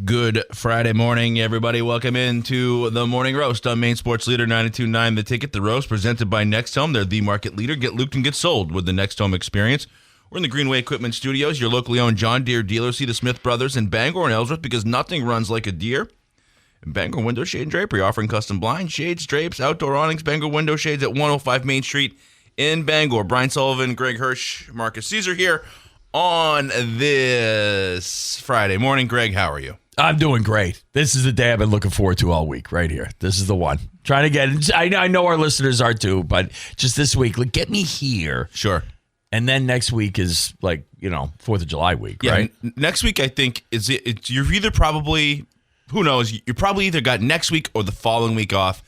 Good Friday morning, everybody. Welcome into the Morning Roast on Maine Sports Leader 92.9 The Ticket. The Roast presented by Next Home. They're the market leader. Get looped and get sold with the Next Home experience. We're in the Greenway Equipment Studios, your locally owned John Deere dealer. See the Smith Brothers in Bangor and Ellsworth because nothing runs like a Deere. And Bangor Window Shade and Drapery offering custom blinds, shades, drapes, outdoor awnings. Bangor Window Shades at 105 Main Street in Bangor. Brian Sullivan, Greg Hirsch, Marqus Cesar here on this Friday morning. Greg, how are you? I'm doing great. This is the day I've been looking forward to all week right here. This is the one. Trying to get, I know our listeners are too, but just this week, like, get me here. Sure. And then next week is like, 4th of July week, yeah, right? Next week, I think, you're either probably, who knows, you probably either got next week or the following week off.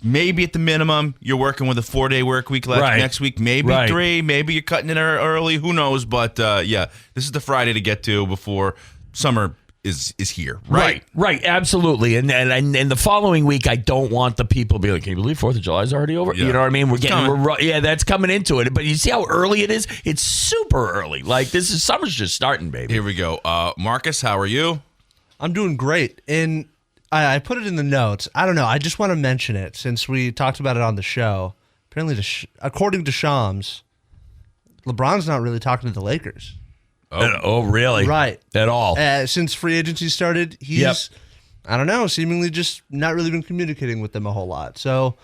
Maybe at the minimum, you're working with a 4-day work week next week. Maybe 3. Maybe you're cutting it early. Who knows? But yeah, this is the Friday to get to before summer is here, right? Right, absolutely. And the following week, I don't want the people to be like, can you believe 4th of July is already over? Yeah. You know what I mean? That's coming into it. But you see how early it is? It's super early. Like, summer's just starting, baby. Here we go. Marcus, how are you? I'm doing great. And I put it in the notes. I don't know. I just want to mention it since we talked about it on the show. Apparently, according to Shams, LeBron's not really talking to the Lakers. Oh, really? Right. At all. Since free agency started, he's, I don't know, seemingly just not really been communicating with them a whole lot. So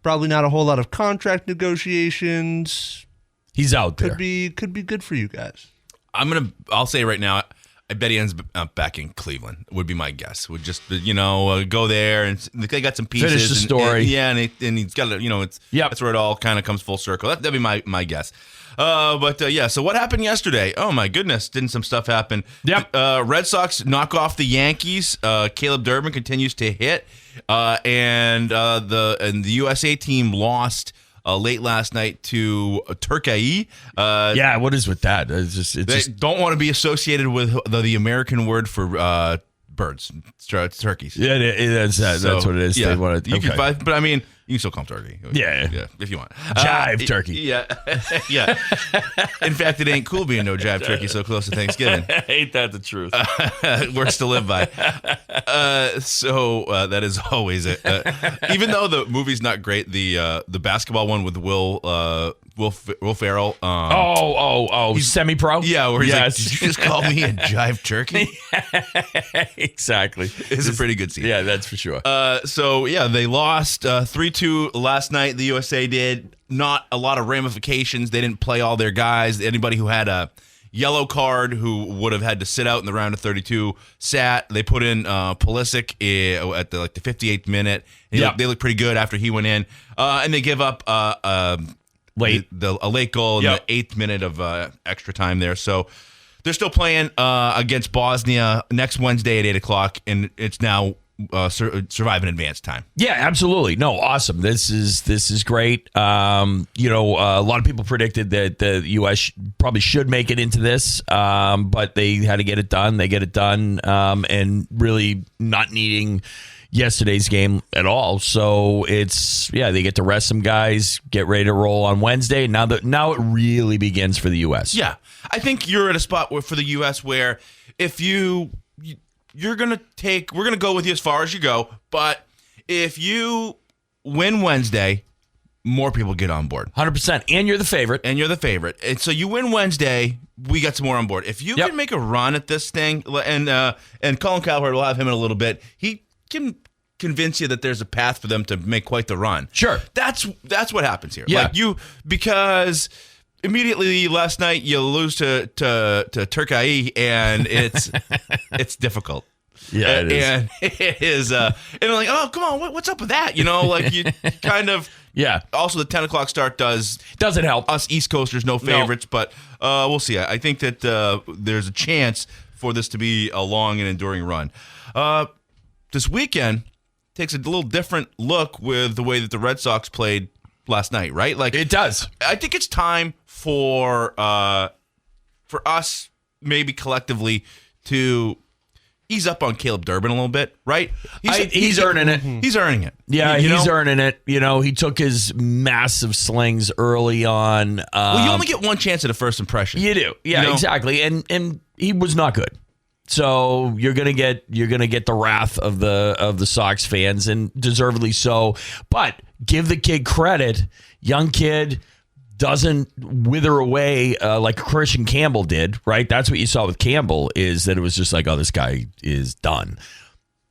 probably not a whole lot of contract negotiations. He's out there. Could be good for you guys. I'll say right now, I bet he ends up back in Cleveland, would be my guess. Would just, go there and they got some pieces. Finish the story. And he's got that's where it all kind of comes full circle. That'd be my guess. So what happened yesterday? Oh my goodness, didn't some stuff happen? Yep. Red Sox knock off the Yankees. Caleb Durbin continues to hit, and the USA team lost late last night to Turkey. What is with that? They don't want to be associated with the American word for birds. It's turkeys. Yeah, that's what it is. Yeah, they want to, but I mean, you can still call them turkey. Yeah, if you want. Jive turkey. Yeah. In fact, it ain't cool being no jive turkey so close to Thanksgiving. Ain't that the truth? Words to live by. That is always it. Even though the movie's not great, the basketball one with Will Ferrell. He's semi-pro? Yeah, where he's like, did you just call me a jive turkey? Exactly. It's a pretty good scene. Yeah, that's for sure. They lost 3-2 last night. The USA did. Not a lot of ramifications. They didn't play all their guys. Anybody who had a yellow card who would have had to sit out in the round of 32 sat. They put in Pulisic at the 58th minute. They looked pretty good after he went in. And they give up a late goal in the 8th minute of extra time there. So they're still playing against Bosnia next Wednesday at 8 o'clock, and it's now survive in advance time. Yeah, absolutely. No, awesome. This is great. A lot of people predicted that the U.S. probably should make it into this, but they had to get it done. They get it done, and really not needing yesterday's game at all. So they get to rest some guys, get ready to roll on Wednesday. Now it really begins for the U.S. Yeah, I think you're at a spot for the U.S. where if we're going to go with you as far as you go, but if you win Wednesday, more people get on board. 100%. And you're the favorite. And so you win Wednesday, we got some more on board. If you can make a run at this thing, and Colin Cowherd, we'll have him in a little bit, he can convince you that there's a path for them to make quite the run. Sure. That's what happens here. Yeah. Because immediately last night you lose to Turkey, and it's difficult. Yeah, it is. And it is. And I'm like, oh, come on, what's up with that? You kind of. Yeah. Also, the 10 o'clock start doesn't help us East Coasters, no favorites, but we'll see. I think that there's a chance for this to be a long and enduring run. This weekend takes a little different look with the way that the Red Sox played last night, right? Like it does. I think it's time for us, maybe collectively, to ease up on Caleb Durbin a little bit, right? He's earning it. He's earning it. Yeah, he's earning it. He took his massive slings early on. Well, you only get one chance at a first impression. You do. Yeah, exactly. And he was not good. So you're gonna get the wrath of the Sox fans, and deservedly so. But give the kid credit. Young kid doesn't wither away like Christian Campbell did, right? That's what you saw with Campbell, is that it was just like, oh, this guy is done.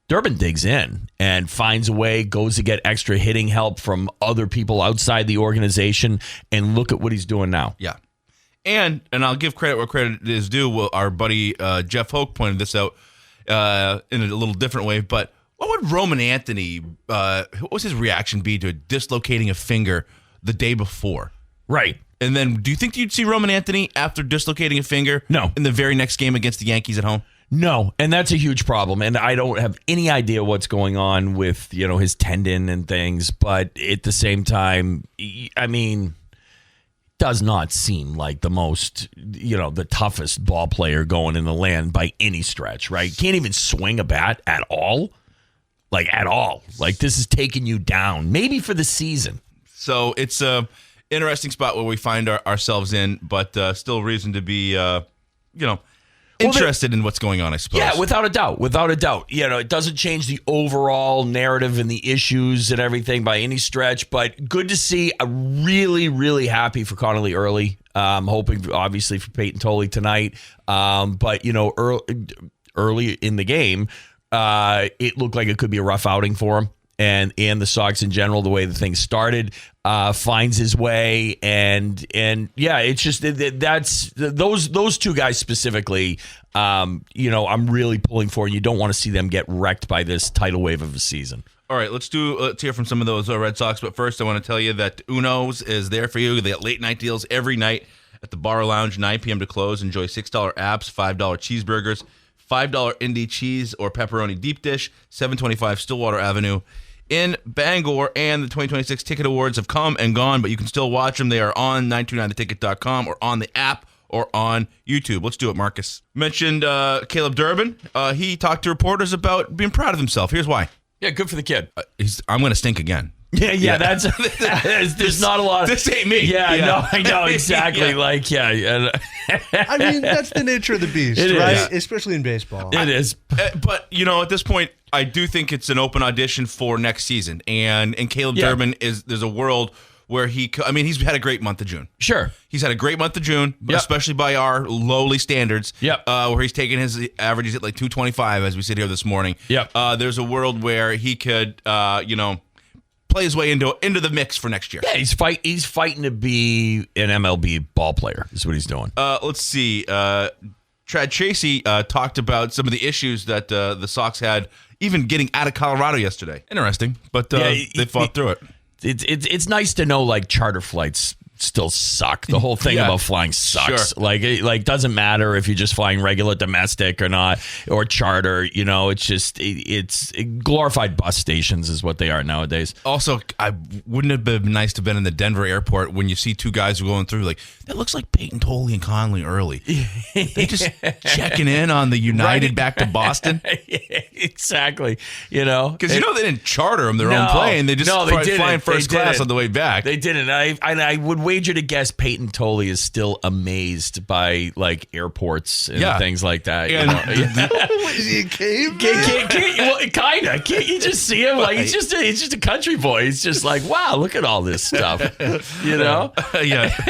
Durbin digs in and finds a way, goes to get extra hitting help from other people outside the organization, and look at what he's doing now. Yeah. And I'll give credit where credit is due. Well, our buddy Jeff Hoak pointed this out in a little different way, but what would Roman Anthony, what was his reaction be to dislocating a finger the day before? Right. And then do you think you'd see Roman Anthony after dislocating a finger No. in the very next game against the Yankees at home? No, and that's a huge problem. And I don't have any idea what's going on with, his tendon and things. But at the same time, I mean, does not seem like the most, the toughest ball player going in the land by any stretch, right? Can't even swing a bat at all. Like, at all. Like, this is taking you down, maybe for the season. So it's a interesting spot where we find ourselves in, but still reason to be, interested in what's going on, I suppose. Yeah, without a doubt. It doesn't change the overall narrative and the issues and everything by any stretch, but good to see. I'm really, really happy for Connolly early. Hoping, obviously, for Peyton Tolley tonight. But, early in the game, it looked like it could be a rough outing for him. And the Sox in general, the way the thing started, finds his way, and yeah, it's just that's those two guys specifically. I'm really pulling for. You don't want to see them get wrecked by this tidal wave of a season. All right, let's hear from some of those Red Sox. But first, I want to tell you that Uno's is there for you. They got late night deals every night at the Bar Lounge, 9 p.m. to close. Enjoy $6 apps, $5 cheeseburgers, $5 Indy cheese or pepperoni deep dish, 725 Stillwater Avenue in Bangor. And the 2026 Ticket Awards have come and gone, but you can still watch them. They are on 929theticket.com or on the app or on YouTube. Let's do it, Marcus. Mentioned Caleb Durbin. He talked to reporters about being proud of himself. Here's why. Yeah, good for the kid. I'm going to stink again. Yeah. That's there's not a lot of this ain't me. Yeah, no, I know exactly. Yeah. Like, yeah. I mean, that's the nature of the beast, It right? is. Especially in baseball. It is. But at this point, I do think it's an open audition for next season. And Caleb Durbin there's a world where he's had a great month of June. Sure. He's had a great month of June, Yep. especially by our lowly standards. Yep. Where he's taken his averages at like 225 as we sit here this morning. Yep. There's a world where he could, play his way into the mix for next year. Yeah, he's fighting to be an MLB ball player. Is what he's doing. Let's see. Trad Tracy talked about some of the issues that the Sox had even getting out of Colorado yesterday. Interesting, but they fought through it. It's nice to know, like, charter flights still suck. The whole thing about flying sucks. Sure. Like doesn't matter if you're just flying regular domestic or not, or charter. It's just it's glorified bus stations is what they are nowadays. Also, I wouldn't have been nice to have been in the Denver airport when you see two guys going through like that looks like Peyton Tolley and Conley early. They just checking in on the United back to Boston. Exactly. Because they didn't charter them their own plane. They just flying first class on the way back. They didn't. I would wager to guess Peyton Tolley is still amazed by like airports and things like that. Is he a caveman? Kinda. Can't you just see him? Like he's just a country boy. He's just like, wow, look at all this stuff.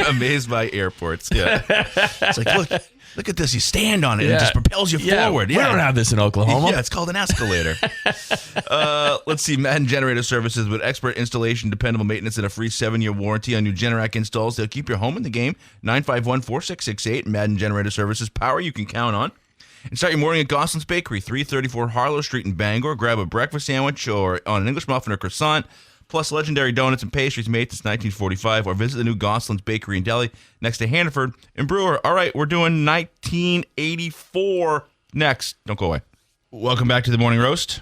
Amazed by airports. Yeah, it's like look at this. You stand on it and it just propels you forward. We don't have this in Oklahoma. Yeah, it's called an escalator. Let's see. Madden Generator Services with expert installation, dependable maintenance, and a free 7-year warranty on new Generac installs. They'll keep your home in the game. 951-4668. Madden Generator Services. Power you can count on. And start your morning at Goslin's Bakery, 334 Harlow Street in Bangor. Grab a breakfast sandwich or on an English muffin or croissant, plus legendary donuts and pastries made since 1945, or visit the new Goslin's Bakery and Deli next to Hannaford and Brewer. All right, we're doing 1984 next. Don't go away. Welcome back to the Morning Roast.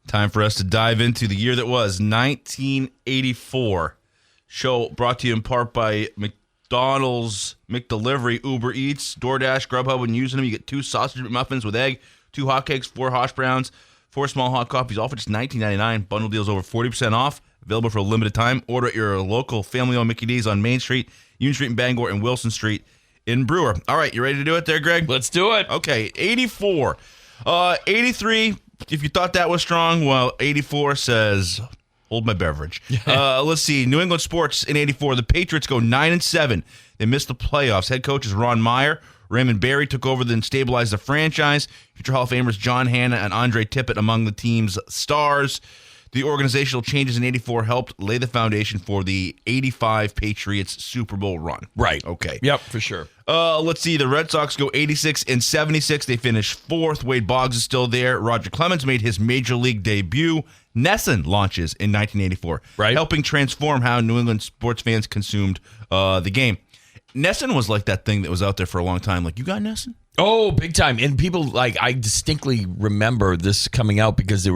Time for us to dive into the year that was 1984. Show brought to you in part by McDonald's, McDelivery, Uber Eats, DoorDash, Grubhub. When using them, you get 2 sausage muffins with egg, 2 hotcakes, 4 hash browns, 4 small hot coffees, all for just $19.99. Bundle deals over 40% off. Available for a limited time. Order at your local family-owned Mickey D's on Main Street, Union Street in Bangor, and Wilson Street in Brewer. All right, you ready to do it there, Greg? Let's do it. Okay, 84. 83, if you thought that was strong, well, 84 says, hold my beverage. Let's see. New England sports in 84. The Patriots go 9-7. They missed the playoffs. Head coach is Ron Meyer. Raymond Barry took over and stabilized the franchise. Future Hall of Famers John Hanna and Andre Tippett among the team's stars. The organizational changes in 84 helped lay the foundation for the 85 Patriots Super Bowl run. Right. Okay. Yep, for sure. Let's see. The Red Sox go 86-76. They finish fourth. Wade Boggs is still there. Roger Clemens made his major league debut. Nesson launches in 1984, right, helping transform how New England sports fans consumed the game. Nesson was like that thing that was out there for a long time. Like, you got Nesson? Oh, big time. And people, like, I distinctly remember this coming out because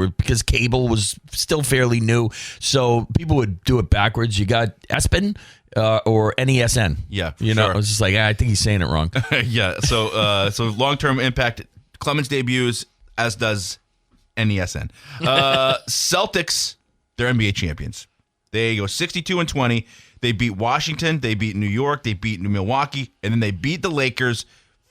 cable was still fairly new. So people would do it backwards. You got ESPN or NESN. Yeah, you know, I was just like, I think he's saying it wrong. Yeah. So long-term impact. Clemens debuts, as does NESN. Celtics, they're NBA champions. They go 62-20. They beat Washington. They beat New York. They beat Milwaukee. And then they beat the Lakers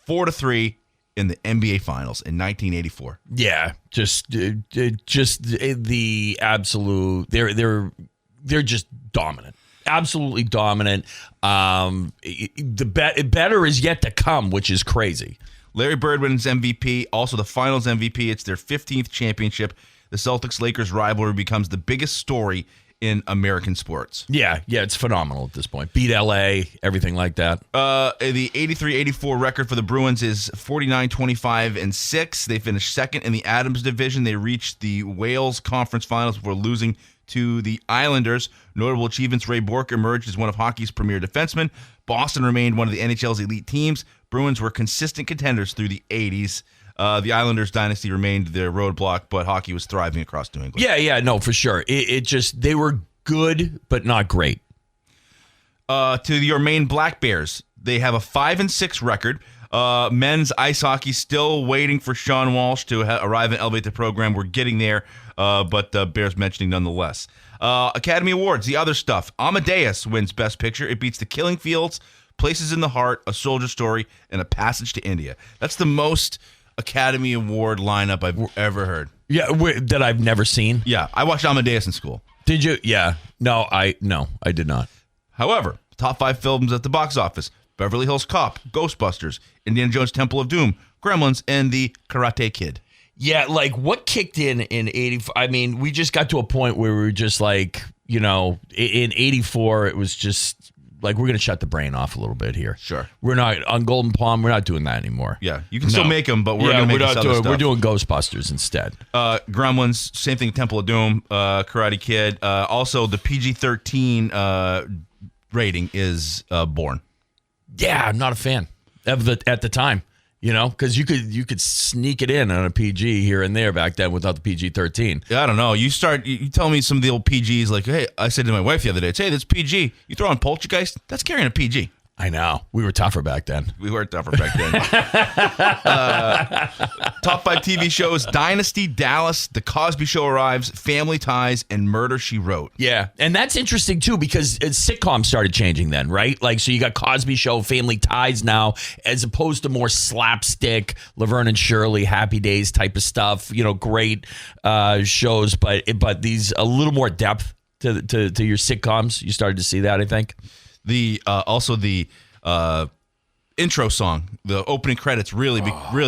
4-3 in the NBA Finals in 1984. Yeah, just the absolute. They're just dominant, absolutely dominant. The better is yet to come, which is crazy. Larry Bird wins MVP, also the Finals MVP. It's their 15th championship. The Celtics-Lakers rivalry becomes the biggest story in American sports. Yeah, it's phenomenal at this point. Beat LA, everything like that. The 83-84 record for the Bruins is 49-25-6. They finished second in the Adams division. They reached the Wales Conference Finals before losing to the Islanders. Notable achievements: Ray Bourque emerged as one of hockey's premier defensemen. Boston remained one of the NHL's elite teams. Bruins were consistent contenders through the 80s. The Islanders dynasty remained their roadblock, but hockey was thriving across New England. Yeah, no, for sure. It just, they were good, but not great. To your Maine Black Bears, they have a 5-6 record. Men's ice hockey still waiting for Sean Walsh to arrive and elevate the program. We're getting there, but Bears mentioning nonetheless. Academy Awards, the other stuff. Amadeus wins Best Picture. It beats The Killing Fields, Places in the Heart, A Soldier Story, and A Passage to India. That's the most Academy Award lineup I've ever heard. Yeah, that I've never seen. Yeah, I watched Amadeus in school. Did you? Yeah. No, I did not. However, top 5 films at the box office: Beverly Hills Cop, Ghostbusters, Indiana Jones Temple of Doom, Gremlins, and The Karate Kid. Yeah, like what kicked in 85? I mean, we just got to a point where we were just like, you know, in 84, it was just like, we're going to shut the brain off a little bit here. Sure. We're not on Golden Palm. We're not doing that anymore. Yeah, you can still make them, but we're going to make this other stuff. We're doing Ghostbusters instead. Gremlins, same thing. Temple of Doom, Karate Kid. Also, the PG-13 rating is Born. Yeah, I'm not a fan of at the time. You know, because you could sneak it in on a PG here and there back then without the PG-13. Yeah, I don't know. You tell me some of the old PGs, like, hey, I said to my wife the other day, hey, that's PG. You throw on Poltergeist, that's carrying a PG. I know. We were tougher back then. We were tougher back then. Top 5 TV shows: Dynasty, Dallas, The Cosby Show arrives, Family Ties, and Murder, She Wrote. Yeah, and that's interesting, too, because sitcoms started changing then, right? Like, so you got Cosby Show, Family Ties now, as opposed to more slapstick, Laverne and Shirley, Happy Days type of stuff. You know, great shows, but these a little more depth to your sitcoms. You started to see that, I think. Also the intro song, the opening credits really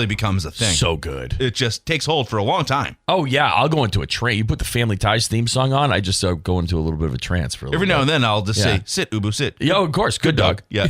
becomes a thing. So good. It just takes hold for a long time. Oh yeah, I'll go into a trance. You put the Family Ties theme song on, I just go into a little bit of a trance for a little Every now bit. and then I'll just say, sit, Ubu, sit. Yo, of course, good dog. Yeah.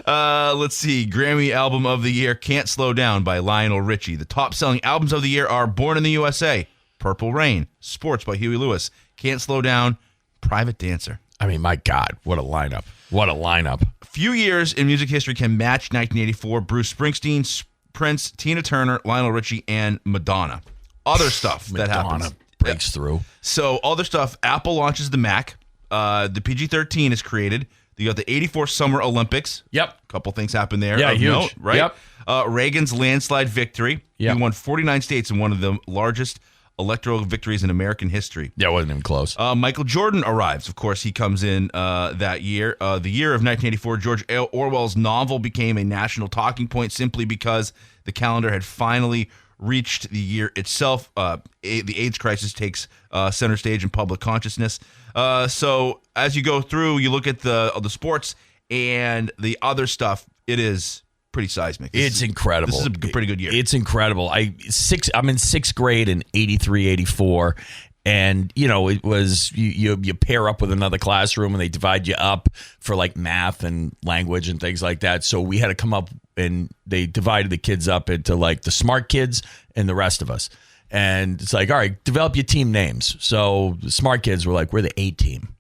Let's see. Grammy Album of the Year, Can't Slow Down by Lionel Richie. The top selling albums of the year are Born in the USA, Purple Rain, Sports by Huey Lewis, Can't Slow Down, Private Dancer. I mean, my God, what a lineup. What a lineup. Few years in music history can match 1984. Bruce Springsteen, Prince, Tina Turner, Lionel Richie, and Madonna. Other stuff that happens. Madonna breaks through. So, other stuff. Apple launches the Mac. The PG-13 is created. You got the 84 Summer Olympics. Yep. A couple things happened there. Yeah, huge. Note, right? Yep. Reagan's landslide victory. Yep. He won 49 states in one of the largest electoral victories in American history. Yeah, it wasn't even close. Michael Jordan arrives. Of course, he comes in that year. The year of 1984, George Orwell's novel became a national talking point simply because the calendar had finally reached the year itself. The AIDS crisis takes center stage in public consciousness. So as you go through, you look at the sports and the other stuff, it is pretty seismic. It's incredible. This is a pretty good year. It's incredible. I'm in sixth grade in 83, 84. And, it was, you pair up with another classroom and they divide you up for like math and language and things like that. So we had to come up and they divided the kids up into like the smart kids and the rest of us. And it's like, all right, develop your team names. So the smart kids were like, we're the A team.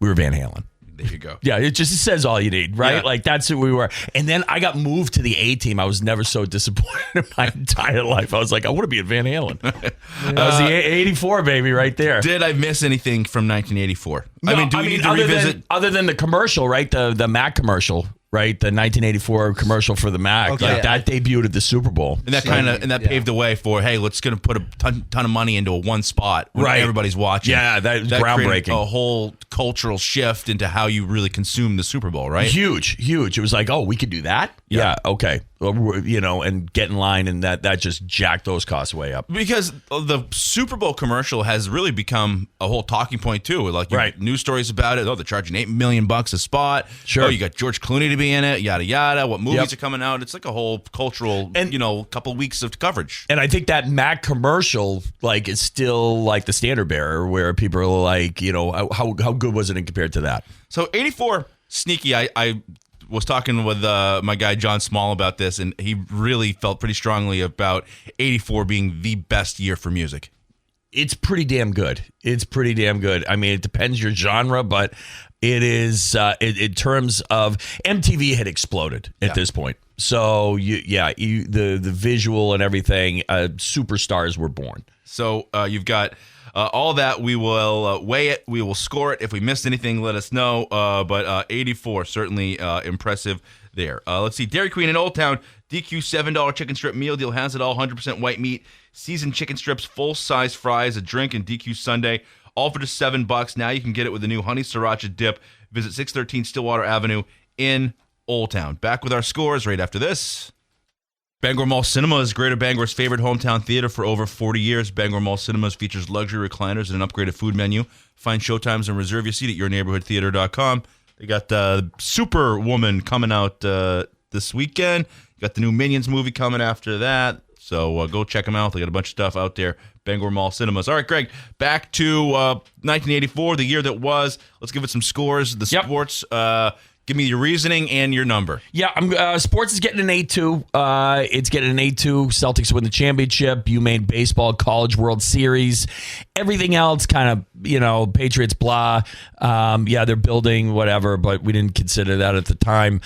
We were Van Halen. There you go. Yeah, it says all you need, right? Yeah. Like that's who we were. And then I got moved to the A team. I was never so disappointed in my entire life. I was like, I want to be in Van Halen. That was the 84 baby right there. Did I miss anything from 1984? No, do we need to revisit? Other than the commercial, right? The Mac commercial, right? The 1984 commercial for the Mac. Okay. Like that debuted at the Super Bowl. And that paved the way for, hey, let's going to put a ton of money into one spot when Right. everybody's watching. Yeah, that was created groundbreaking. A whole cultural shift into how you really consume the Super Bowl, right? Huge. It was like, oh, we could do that? Yeah, okay. And get in line, and that just jacked those costs way up. Because the Super Bowl commercial has really become a whole talking point too. Like Right. news stories about it. Oh, they're charging $8 million a spot. Sure. Oh, you got George Clooney to be in it. Yada yada. What movies Yep. are coming out? It's like a whole cultural, And- couple weeks of coverage. And I think that Mac commercial, like, is still like the standard bearer, where people are like, how good was it in compared to that? So 84, sneaky. I was talking with my guy John Small about this, and he really felt pretty strongly about 84 being the best year for music. It's pretty damn good. I mean, it depends your genre, but it is in terms of MTV had exploded at this point. So the visual and everything, superstars were born. So you've got all that. We will weigh it. We will score it. If we missed anything, let us know. But 84, certainly impressive there. Let's see. Dairy Queen in Old Town, DQ $7 chicken strip meal deal has it all. 100% white meat, seasoned chicken strips, full-size fries, a drink, and DQ Sunday. All for just $7. Now you can get it with the new honey sriracha dip. Visit 613 Stillwater Avenue in Old Town. Back with our scores right after this. Bangor Mall Cinemas is Greater Bangor's favorite hometown theater for over 40 years. Bangor Mall Cinemas features luxury recliners and an upgraded food menu. Find showtimes and reserve your seat at yourneighborhoodtheater.com. They got Superwoman coming out this weekend. You got the new Minions movie coming after that. So go check them out. They got a bunch of stuff out there. Bangor Mall Cinemas. All right, Greg, back to 1984, the year that was. Let's give it some scores. The sports. Give me your reasoning and your number. Yeah, sports is getting an 8-2. It's getting an 8-2. Celtics win the championship. UMaine baseball, College World Series. Everything else kind of, Patriots, blah. They're building, whatever, but we didn't consider that at the time.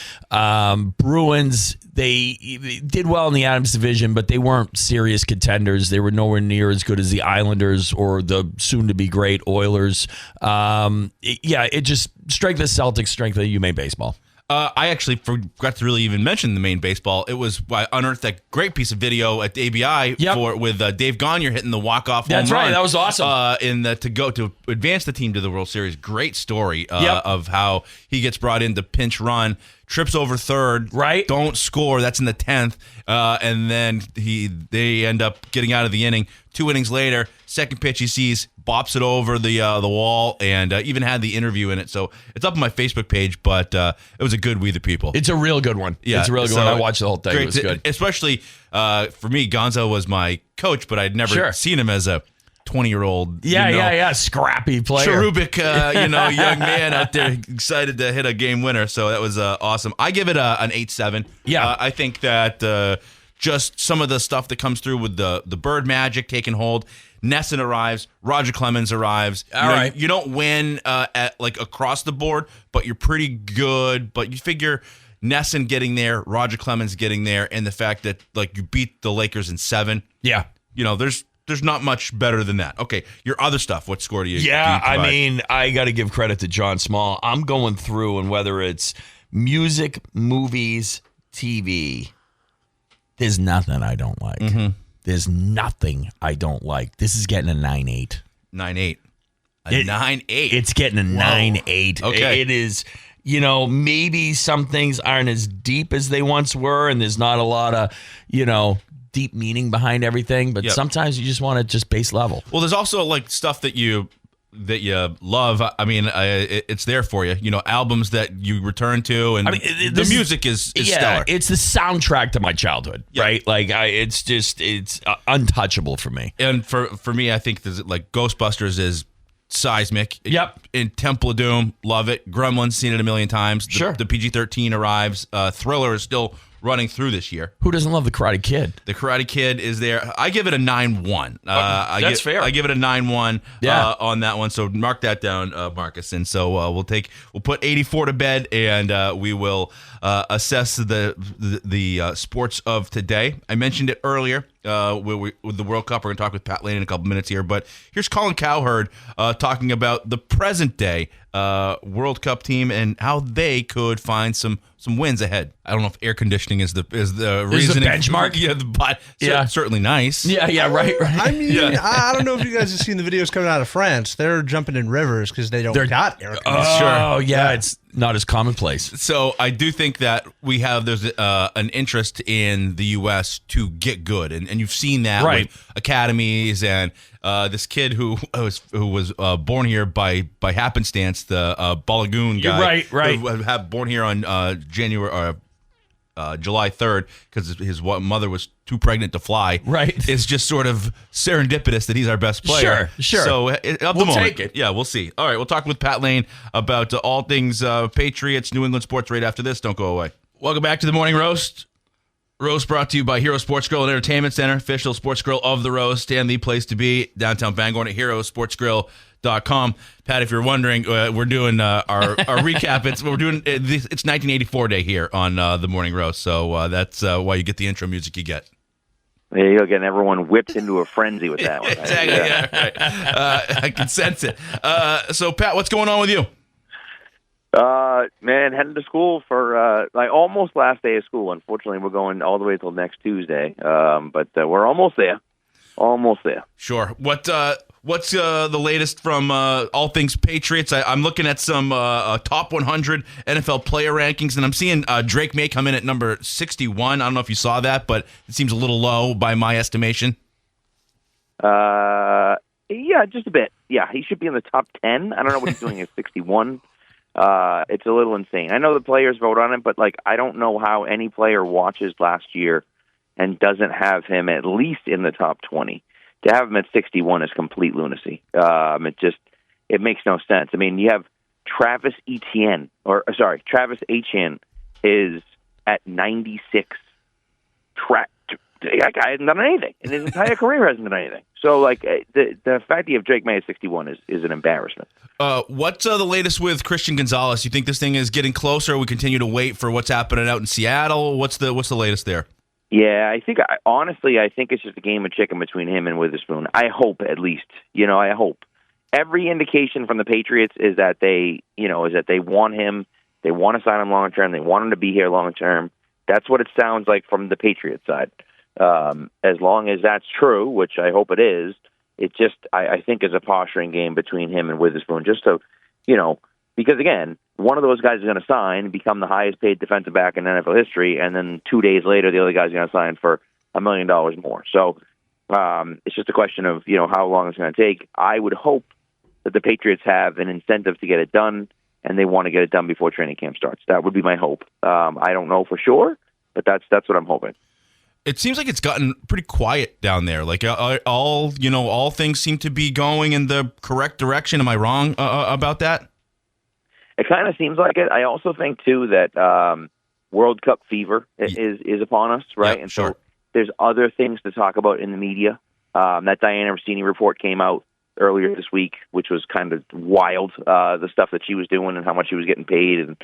Bruins, they did well in the Adams division, but they weren't serious contenders. They were nowhere near as good as the Islanders or the soon-to-be great Oilers. It just strength of Celtics, strength of UMaine baseball. I actually forgot to really even mention the Maine baseball. It was I unearthed that great piece of video at ABI with Dave Gagne hitting the walk-off home That's right. run, That was awesome. To advance the team to the World Series. Great story of how he gets brought in to pinch run, trips over third, right? Don't score. That's in the 10th, and then they end up getting out of the inning. 2 innings later, second pitch he sees, bops it over the wall, and even had the interview in it. So it's up on my Facebook page, but it was a good We the People. It's a real good one. Yeah, it's a real good one. I watched the whole thing. It was good. Especially for me, Gonzo was my coach, but I'd never seen him as a 20-year-old. Scrappy player. Cherubic, young man out there excited to hit a game winner. So that was awesome. I give it an 8-7. Yeah. I think that just some of the stuff that comes through with the bird magic taking hold. Nesson arrives. Roger Clemens arrives. All right. You don't win at like across the board, but you're pretty good. But you figure Nesson getting there, Roger Clemens getting there, and the fact that like you beat the Lakers in 7. Yeah. There's not much better than that. Okay, your other stuff. What score do you? Yeah, do you provide? I got to give credit to John Small. I'm going through, and whether it's music, movies, TV, there's nothing I don't like. Mm-hmm. There's nothing I don't like. This is getting a 9.8. 9.8. 9.8. It's getting a 9.8. Okay. It is, maybe some things aren't as deep as they once were, and there's not a lot of, deep meaning behind everything. But sometimes you just want it just base level. Well, there's also like stuff that you love. I mean, it's there for you. Albums that you return to, and the music is stellar. It's the soundtrack to my childhood, right? Like, it's untouchable for me. And for me, I think like Ghostbusters is seismic. Yep. In Temple of Doom, love it. Gremlins, seen it a million times. The PG-13 arrives. Thriller is still running through this year. Who doesn't love The Karate Kid? The Karate Kid is there. I give it a 9.1. That's fair. I give it a 9.1 on that one. So mark that down, Marcus. And so we'll put 84 to bed, and we will assess the sports of today. I mentioned it earlier with the World Cup. We're going to talk with Pat Lane in a couple minutes here. But here's Colin Cowherd talking about the present day World Cup team and how they could find some wins ahead. I don't know if air conditioning is the reasoning. Benchmark? But certainly nice. Yeah, right. I mean, I don't know if you guys have seen the videos coming out of France. They're jumping in rivers because they don't got air conditioning. Oh, yeah, it's not as commonplace. So I do think that there's an interest in the U.S. to get good, and you've seen that with academies and this kid who was born here by happenstance, the Balagoon guy, right, who born here on July 3rd because his mother was too pregnant to fly. Right, it's just sort of serendipitous that he's our best player. Sure. So we'll take it. Yeah, we'll see. All right, we'll talk with Pat Lane about all things Patriots, New England sports right after this. Don't go away. Welcome back to the Morning Roast. Roast brought to you by Hero Sports Grill and Entertainment Center, official sports grill of the Roast, and the place to be, downtown Bangor at herosportsgrill.com. Pat, if you're wondering, we're doing our recap. It's 1984 day here on the Morning Roast, so that's why you get the intro music you get. There you go, getting everyone whipped into a frenzy with that one. Exactly, right. I can sense it. So, Pat, what's going on with you? Man, heading to school for almost last day of school. Unfortunately, we're going all the way till next Tuesday, but we're almost there. Almost there. Sure. What's the latest from all things Patriots? I'm looking at some top 100 NFL player rankings, and I'm seeing Drake May come in at number 61. I don't know if you saw that, but it seems a little low by my estimation. Yeah, just a bit. Yeah, he should be in the top 10. I don't know what he's doing at 61. It's a little insane. I know the players vote on it, but I don't know how any player watches last year and doesn't have him at least in the top 20. To have him at 61 is complete lunacy. It makes no sense. I mean, you have Travis Etienne is at 96. That guy hasn't done anything, and his entire career hasn't done anything. So, the fact that you have Drake May at 61 is an embarrassment. What's the latest with Christian Gonzalez? You think this thing is getting closer? We continue to wait for what's happening out in Seattle. What's the latest there? Yeah, I think it's just a game of chicken between him and Witherspoon. I hope, at least. I hope. Every indication from the Patriots is that they want him. They want to sign him long term. They want him to be here long term. That's what it sounds like from the Patriots side. As long as that's true, which I hope it is, it just I think is a posturing game between him and Witherspoon. Just so because again, one of those guys is going to sign and become the highest paid defensive back in NFL history, and then 2 days later, the other guy's going to sign for $1 million more. So it's just a question of how long it's going to take. I would hope that the Patriots have an incentive to get it done, and they want to get it done before training camp starts. That would be my hope. I don't know for sure, but that's what I'm hoping. It seems like it's gotten pretty quiet down there. All things seem to be going in the correct direction. Am I wrong about that? It kind of seems like it. I also think too that World Cup fever is upon us, right? Yeah, and sure. So there's other things to talk about in the media. That Diana Rossini report came out earlier this week, which was kind of wild. The stuff that she was doing and how much she was getting paid, and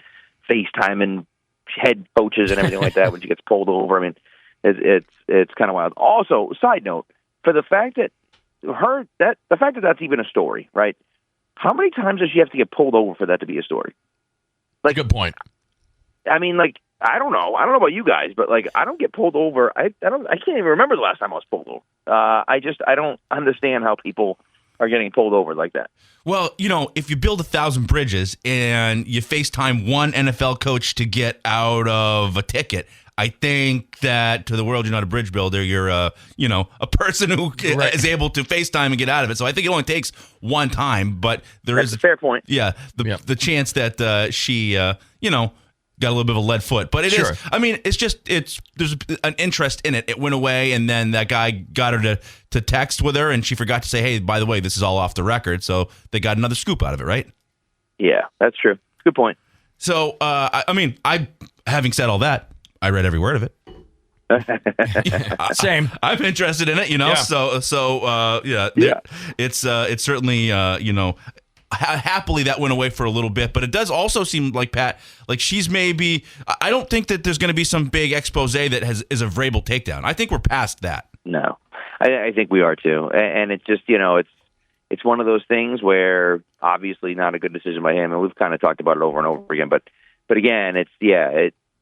FaceTiming head coaches and everything like that when she gets pulled over. I mean, it's kind of wild. Also, side note, for the fact that that's even a story, right? How many times does she have to get pulled over for that to be a story? Good point. I mean, I don't know. I don't know about you guys, but like I don't get pulled over. I can't even remember the last time I was pulled over. I don't understand how people are getting pulled over like that. Well, if you build 1,000 bridges and you FaceTime one NFL coach to get out of a ticket, I think that to the world, you're not a bridge builder. You're a person who is able to FaceTime and get out of it. So I think it only takes one time, but That's a fair point. Yeah, the chance that she, got a little bit of a lead foot, but it is. I mean, there's an interest in it. It went away, and then that guy got her to text with her, and she forgot to say, "Hey, by the way, this is all off the record." So they got another scoop out of it, right? Yeah, that's true. Good point. So, having said all that, I read every word of it. Same. I'm interested in it, Yeah. So, it's certainly, happily that went away for a little bit, but it does also seem like, Pat, like she's maybe, I don't think that there's going to be some big expose that is a Vrabel takedown. I think we're past that. No, I think we are too. And it's just, it's one of those things where obviously not a good decision by him. And we've kind of talked about it over and over again, but again,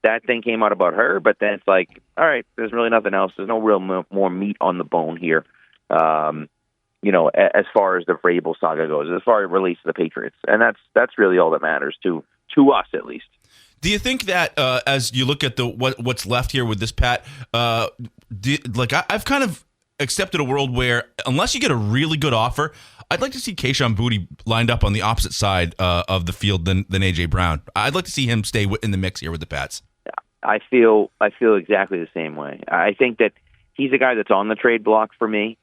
that thing came out about her, but then it's like, all right, there's really nothing else. There's no real more meat on the bone here. As far as the Vrabel saga goes, as far as it relates to the Patriots. And that's really all that matters to us, at least. Do you think that as you look at what's left here with this, Pat, I've kind of accepted a world where unless you get a really good offer, I'd like to see Kayshon Boutte lined up on the opposite side of the field than A.J. Brown. I'd like to see him stay in the mix here with the Pats. I feel exactly the same way. I think that he's a guy that's on the trade block for me.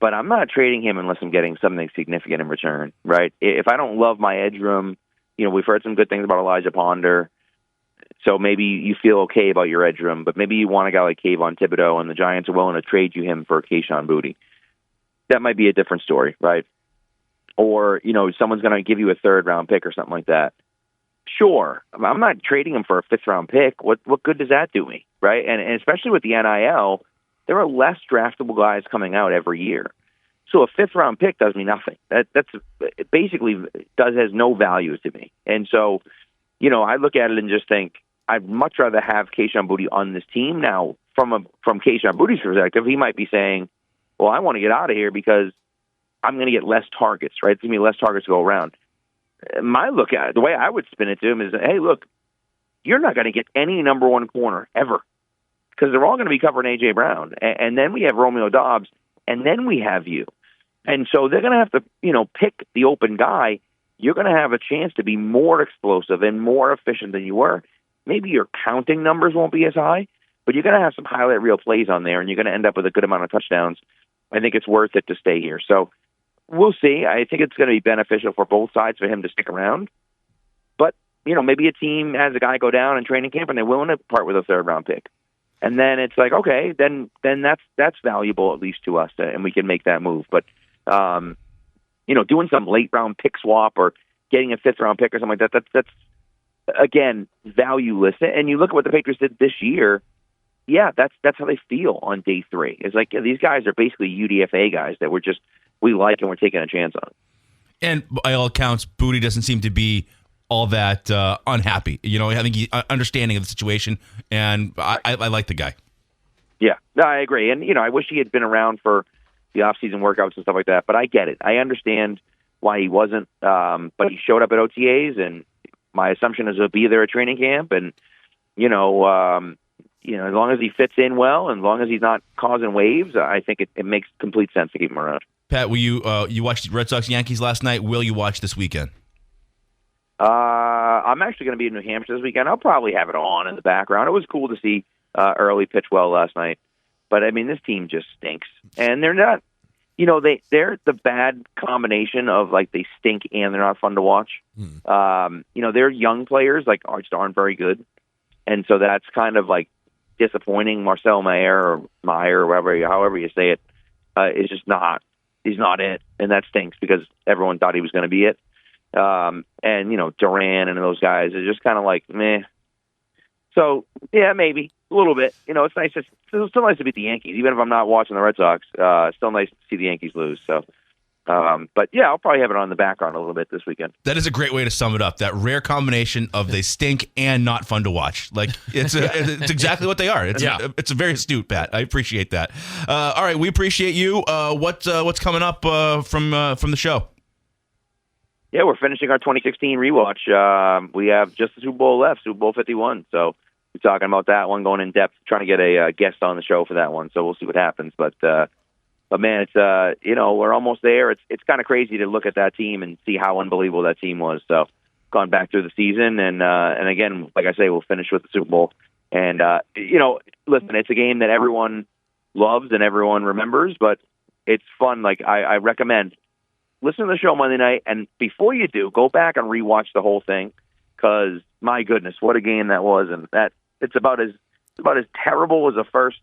But I'm not trading him unless I'm getting something significant in return, right? If I don't love my edge room, we've heard some good things about Elijah Ponder, so maybe you feel okay about your edge room, but maybe you want a guy like Kayvon Thibodeau, and the Giants are willing to trade you him for Kayshon Boutte. That might be a different story, right? Or, someone's going to give you a third-round pick or something like that. Sure, I'm not trading him for a fifth-round pick. What good does that do me, right? And especially with the NIL, there are less draftable guys coming out every year. So a fifth-round pick does me nothing. That's it basically has no value to me. And so, I look at it and just think I'd much rather have Kayshon Boutte on this team. Now, from Kayshon Boutte's perspective, he might be saying, well, I want to get out of here because I'm going to get less targets, right? It's going to be less targets to go around. My look at it, the way I would spin it to him is, hey, look, you're not going to get any number one corner ever, because they're all going to be covering A.J. Brown. And then we have Romeo Doubs, and then we have you. And so they're going to have to, pick the open guy. You're going to have a chance to be more explosive and more efficient than you were. Maybe your counting numbers won't be as high, but you're going to have some highlight reel plays on there, and you're going to end up with a good amount of touchdowns. I think it's worth it to stay here. So we'll see. I think it's going to be beneficial for both sides for him to stick around. But, maybe a team has a guy go down in training camp, and they're willing to part with a third-round pick. And then it's like, okay, then that's valuable at least to us, and we can make that move. But doing some late round pick swap or getting a fifth round pick or something like that, that's again valueless. And you look at what the Patriots did this year. Yeah, that's how they feel on day 3. It's like these guys are basically UDFA guys that we like and we're taking a chance on. And by all accounts, Boutte doesn't seem to be all that unhappy. I think he's understanding of the situation, and I like the guy. Yeah, no, I agree. And, I wish he had been around for the off-season workouts and stuff like that, but I get it. I understand why he wasn't, but he showed up at OTAs, and my assumption is he'll be there at training camp, and, as long as he fits in well, and as long as he's not causing waves, I think it makes complete sense to keep him around. Pat, you watched Red Sox-Yankees last night. Will you watch this weekend? I'm actually going to be in New Hampshire this weekend. I'll probably have it on in the background. It was cool to see Early pitch well last night, but I mean, this team just stinks, and they're not. They're the bad combination of like they stink and they're not fun to watch. They're young players like just aren't very good, and so that's kind of like disappointing. Marcel Meyer or however you say it, is just not. He's not it, and that stinks because everyone thought he was going to be it. And Duran and those guys are just kind of like meh. So yeah, maybe a little bit. It's nice. It's still nice to beat the Yankees, even if I'm not watching the Red Sox. Still nice to see the Yankees lose. So But yeah, I'll probably have it on in the background a little bit this weekend. That is a great way to sum it up. That rare combination of they stink and not fun to watch. Like it's exactly what they are. It's a very astute, Pat. I appreciate that. All right, we appreciate you. What's coming up from the show? Yeah, we're finishing our 2016 rewatch. We have just the Super Bowl left, Super Bowl 51. So we're talking about that one, going in depth, trying to get a guest on the show for that one. So we'll see what happens. But man, it's we're almost there. It's kind of crazy to look at that team and see how unbelievable that team was. So gone back through the season, and again, like I say, we'll finish with the Super Bowl. And listen, it's a game that everyone loves and everyone remembers, but it's fun. Like I recommend listen to the show Monday night, and before you do, go back and rewatch the whole thing, because my goodness, what a game that was, and that it's about as terrible as the first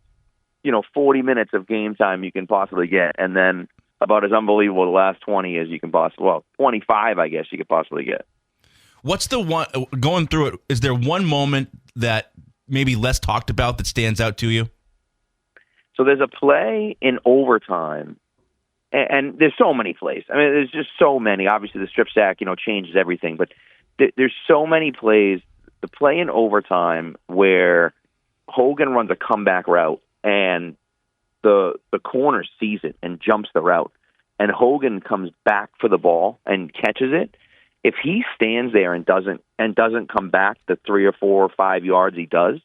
40 minutes of game time you can possibly get, and then about as unbelievable the last 20 as you can possibly, 25, I guess you could possibly get. What's the one, going through it, is there one moment that maybe less talked about that stands out to you? So there's a play in overtime, and there's so many plays. I mean, there's just so many. Obviously, the strip sack, changes everything, but there's so many plays. The play in overtime where Hogan runs a comeback route, and the corner sees it and jumps the route, and Hogan comes back for the ball and catches it. If he stands there and doesn't come back the 3 or 4 or 5 yards he does,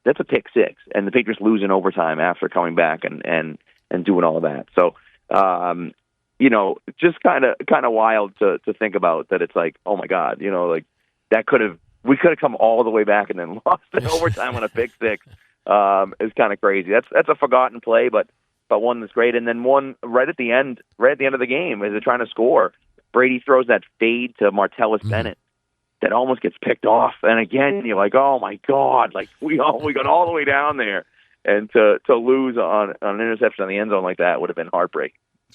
that's a pick six, and the Patriots lose in overtime after coming back and doing all of that. So, just kind of wild to think about that. It's like, oh my God, like we could have come all the way back and then lost in overtime on a pick six. Is kind of crazy. That's a forgotten play, but one that's great. And then one right at the end of the game, as they're trying to score, Brady throws that fade to Martellus Bennett that almost gets picked off. And again, you're like, oh my God, like we got all the way down there, and to lose on an interception on the end zone like that would have been heartbreak.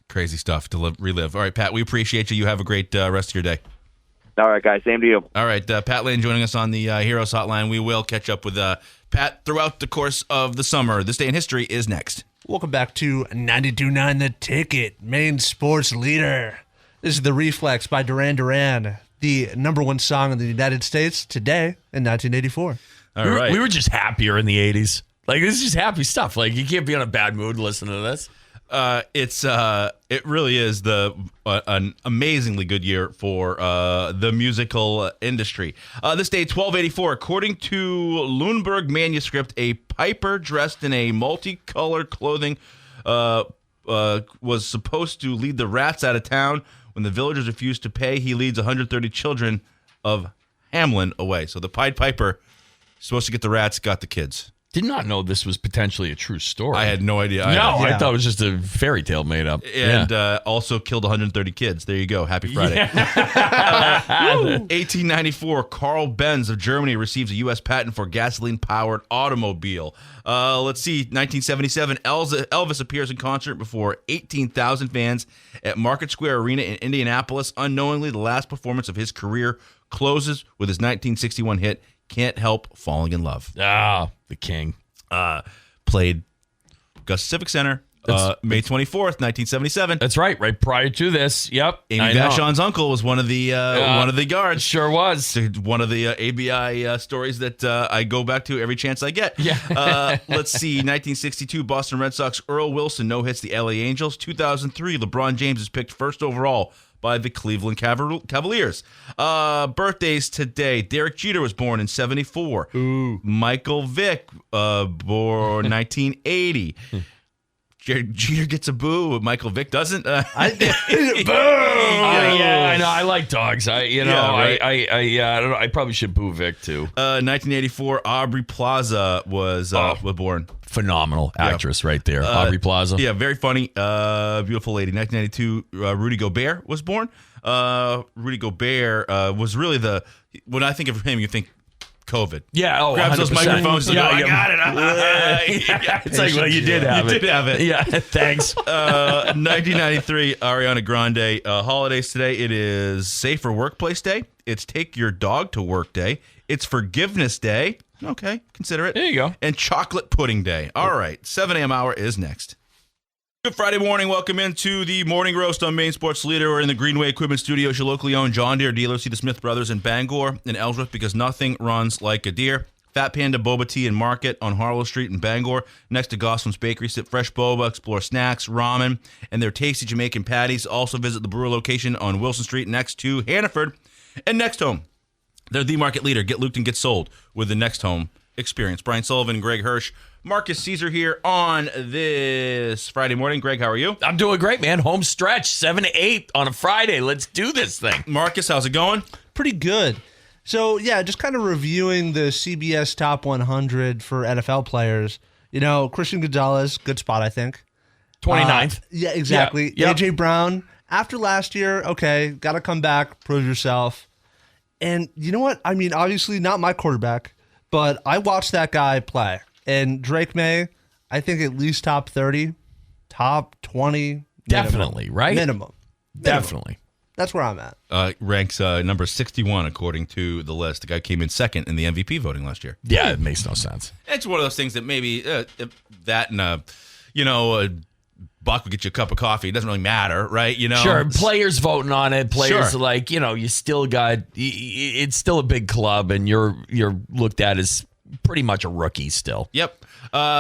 Crazy stuff to relive. All right, Pat, we appreciate you. You have a great rest of your day. All right, guys, same to you. All right, Pat Lane joining us on the Heroes Hotline. We will catch up with Pat throughout the course of the summer. This Day in History is next. Welcome back to 92.9 The Ticket, Maine sports leader. This is The Reflex by Duran Duran, the number one song in the United States today in 1984. All right. We were just happier in the 80s. Like, this is just happy stuff. Like, you can't be in a bad mood listening to this. It really is an amazingly good year for the musical industry. This day, 1284, according to Lundberg manuscript, a piper dressed in a multicolored clothing was supposed to lead the rats out of town. When the villagers refused to pay, he leads 130 children of Hamlin away. So the Pied Piper, supposed to get the rats, got the kids. Did not know this was potentially a true story. I had no idea. I thought it was just a fairy tale made up. And also killed 130 kids. There you go. Happy Friday. Yeah. 1894, Carl Benz of Germany receives a U.S. patent for gasoline-powered automobile. Let's see. 1977, Elvis appears in concert before 18,000 fans at Market Square Arena in Indianapolis. Unknowingly, the last performance of his career closes with his 1961 hit, Can't Help Falling in Love. Ah, the king. Played Augusta Civic Center, May 24th, 1977. That's right prior to this. Yep. Amy Vachon's uncle was one of the guards. Sure was. One of the ABI stories that I go back to every chance I get. Yeah. Let's see. 1962, Boston Red Sox Earl Wilson no-hits the LA Angels. 2003, LeBron James is picked first overall by the Cleveland Cavaliers. Birthdays today. Derek Jeter was born in 74. Ooh. Michael Vick, born 1980. Jeter gets a boo. Michael Vick doesn't. Boo! Yeah, I know. I like dogs. I don't know. I probably should boo Vic too. 1984, Aubrey Plaza was born. Phenomenal actress right there. Aubrey Plaza. Yeah, very funny. Beautiful lady. 1992, Rudy Gobert was born. Rudy Gobert was really when I think of him, you think COVID. Yeah, grabs 100%. those microphones and I got it. It's like, well, you did have it. You did have it. Yeah, thanks. 1993, Ariana Grande. Holidays today. It is Safer Workplace Day. It's Take Your Dog to Work Day. It's Forgiveness Day. Okay, consider it. There you go. And Chocolate Pudding Day. All right, 7 a.m. hour is next. Good Friday morning. Welcome into the Morning Roast on Maine Sports Leader. We're in the Greenway Equipment Studios, your locally owned John Deere dealer. See the Smith Brothers in Bangor and Ellsworth, because nothing runs like a deer. Fat Panda Boba Tea and Market on Harlow Street in Bangor. Next to Gossamer's Bakery. Sip fresh boba, explore snacks, ramen, and their tasty Jamaican patties. Also visit the brewer location on Wilson Street next to Hannaford. And Next Home. They're the market leader. Get looped and get sold with the Next Home experience. Brian Sullivan, Greg Hirsch, Marqus Cesar here on this Friday morning. Greg, how are you? I'm doing great, man. Home stretch, 7 to 8 on a Friday. Let's do this thing. Marcus, how's it going? Pretty good. So, yeah, just kind of reviewing the CBS Top 100 for NFL players. You know, Christian Gonzalez, good spot, I think. 29th. Yeah, exactly. Yeah, yep. A.J. Brown, after last year, okay, got to come back, prove yourself. And you know what? I mean, obviously not my quarterback, but I watched that guy play. And Drake May, I think at least top 30, top 20. Minimum. Definitely, right? Minimum. Definitely. That's where I'm at. Ranks number 61 according to the list. The guy came in second in the MVP voting last year. Yeah, it makes no sense. It's one of those things that maybe that and a buck would get you a cup of coffee. It doesn't really matter, right? You know, Sure, players voting on it. Players Sure. like, you still got, it's still a big club, and you're looked at as pretty much a rookie still. Yep.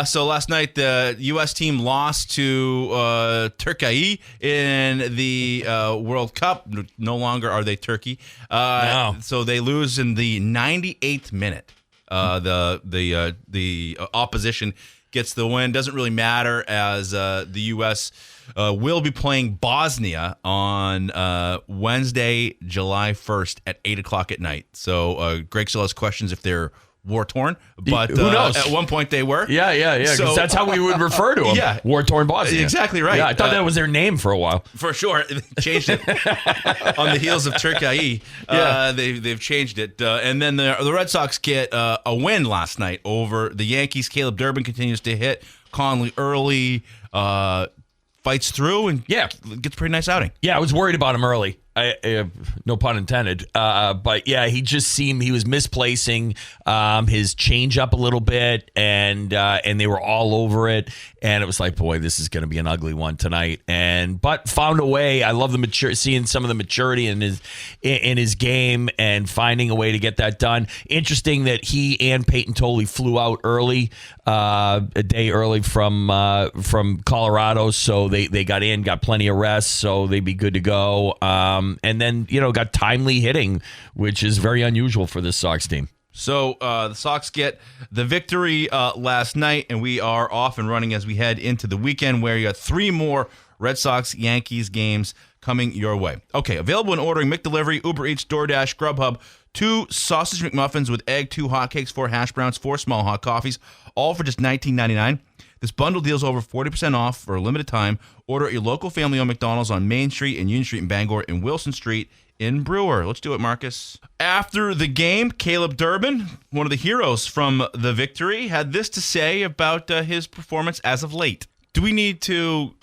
So last night, the U.S. team lost to Turkey in the World Cup. No longer are they Turkey. No. So they lose in the 98th minute. The opposition gets the win. Doesn't really matter, as the U.S. will be playing Bosnia on Wednesday, July 1st at 8 o'clock at night. So Greg still has questions if they're war-torn, but Who knows? At one point they were. Yeah, because So, that's how we would refer to them. Yeah. War-torn Bosnia. Exactly right. Yeah, I thought that was their name for a while. For sure. They changed it on the heels of Turkey. They've changed it. And then the Red Sox get a win last night over the Yankees. Caleb Durbin continues to hit. Conley early fights through and gets a pretty nice outing. Yeah, I was worried about him early. No pun intended. But yeah, he was misplacing his changeup a little bit, and they were all over it. And it was like, boy, this is going to be an ugly one tonight. But found a way. I love seeing some of the maturity in his game and finding a way to get that done. Interesting that he and Peyton Tolley flew out early, a day early from Colorado, so they got plenty of rest, so they'd be good to go. And then, got timely hitting, which is very unusual for this Sox team. So the Sox get the victory last night, and we are off and running as we head into the weekend, where you got 3 more Red Sox-Yankees games coming your way. Okay, available in ordering: McDelivery, Uber Eats, DoorDash, Grubhub, 2 sausage McMuffins with egg, 2 hotcakes, 4 hash browns, 4 small hot coffees, all for just $19.99. This bundle deals over 40% off for a limited time. Order at your local family-owned McDonald's on Main Street and Union Street in Bangor and Wilson Street in Brewer. Let's do it, Marcus. After the game, Caleb Durbin, one of the heroes from the victory, had this to say about his performance as of late. Do we need to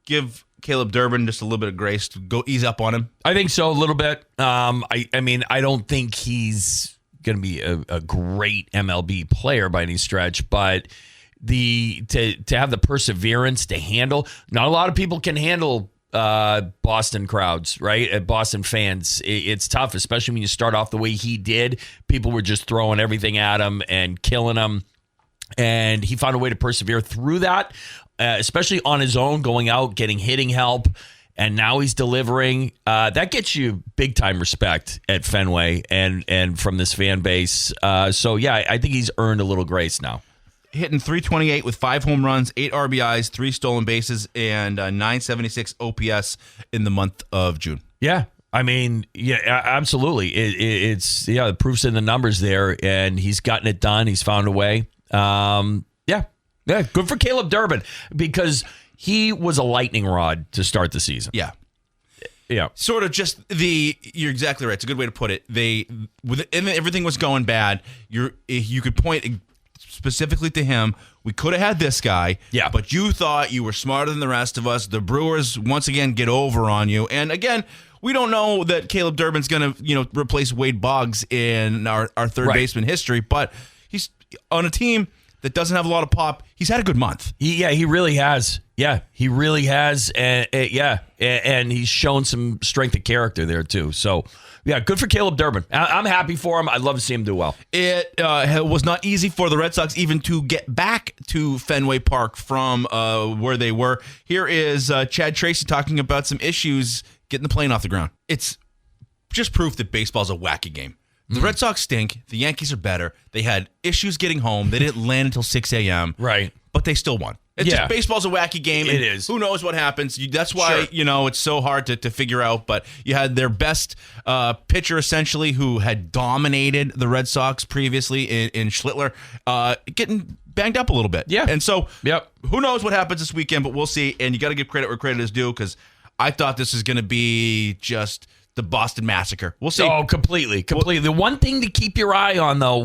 give Caleb Durbin just a little bit of grace to go ease up on him? I think so, a little bit. I mean, I don't think he's going to be a great MLB player by any stretch, but to have the perseverance to handle. Not a lot of people can handle Boston crowds, right? Boston fans. It's tough, especially when you start off the way he did. People were just throwing everything at him and killing him, and he found a way to persevere through that, especially on his own, going out, getting hitting help, and now he's delivering. That gets you big time respect at Fenway and from this fan base. So yeah, I think he's earned a little grace now. Hitting .328 with 5 home runs, 8 RBIs, 3 stolen bases, and .976 OPS in the month of June. Yeah, I mean, yeah, absolutely. It's the proof's in the numbers there, and he's gotten it done. He's found a way. Yeah, good for Caleb Durbin, because he was a lightning rod to start the season. Yeah. Yeah. Sort of just you're exactly right. It's a good way to put it. Everything was going bad. You could point specifically to him. We could have had this guy, but you thought you were smarter than the rest of us. The Brewers once again get over on you, and again, we don't know that Caleb Durbin's going to replace Wade Boggs in our third baseman history, but he's on a team that doesn't have a lot of pop. He's had a good month. He really has. Yeah, he really has. And he's shown some strength of character there, too. So, yeah, good for Caleb Durbin. I'm happy for him. I'd love to see him do well. It was not easy for the Red Sox even to get back to Fenway Park from where they were. Here is Chad Tracy talking about some issues getting the plane off the ground. It's just proof that baseball's a wacky game. The Red Sox stink. The Yankees are better. They had issues getting home. They didn't land until 6 a.m. Right. But they still won. It's just baseball's a wacky game. It is. Who knows what happens? That's why, it's so hard to figure out. But you had their best pitcher, essentially, who had dominated the Red Sox previously in Schlittler, getting banged up a little bit. Yeah. And so who knows what happens this weekend, but we'll see. And you got to give credit where credit is due, because I thought this was going to be just the Boston Massacre. We'll see. Oh, completely. The one thing to keep your eye on, though,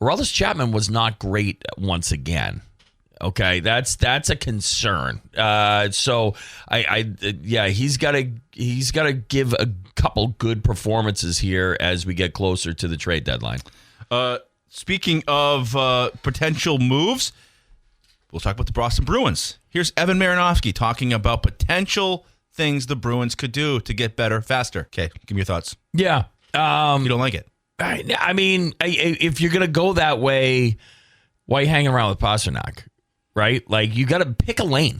Aroldis Chapman was not great once again. Okay, that's a concern. So he's got to give a couple good performances here as we get closer to the trade deadline. Speaking of potential moves, we'll talk about the Boston Bruins. Here's Evan Marinofsky talking about potential things the Bruins could do to get better faster. Okay, give me your thoughts. Yeah. You don't like it? I mean, if you're going to go that way, why are you hanging around with Pasternak, right? Like, you got to pick a lane.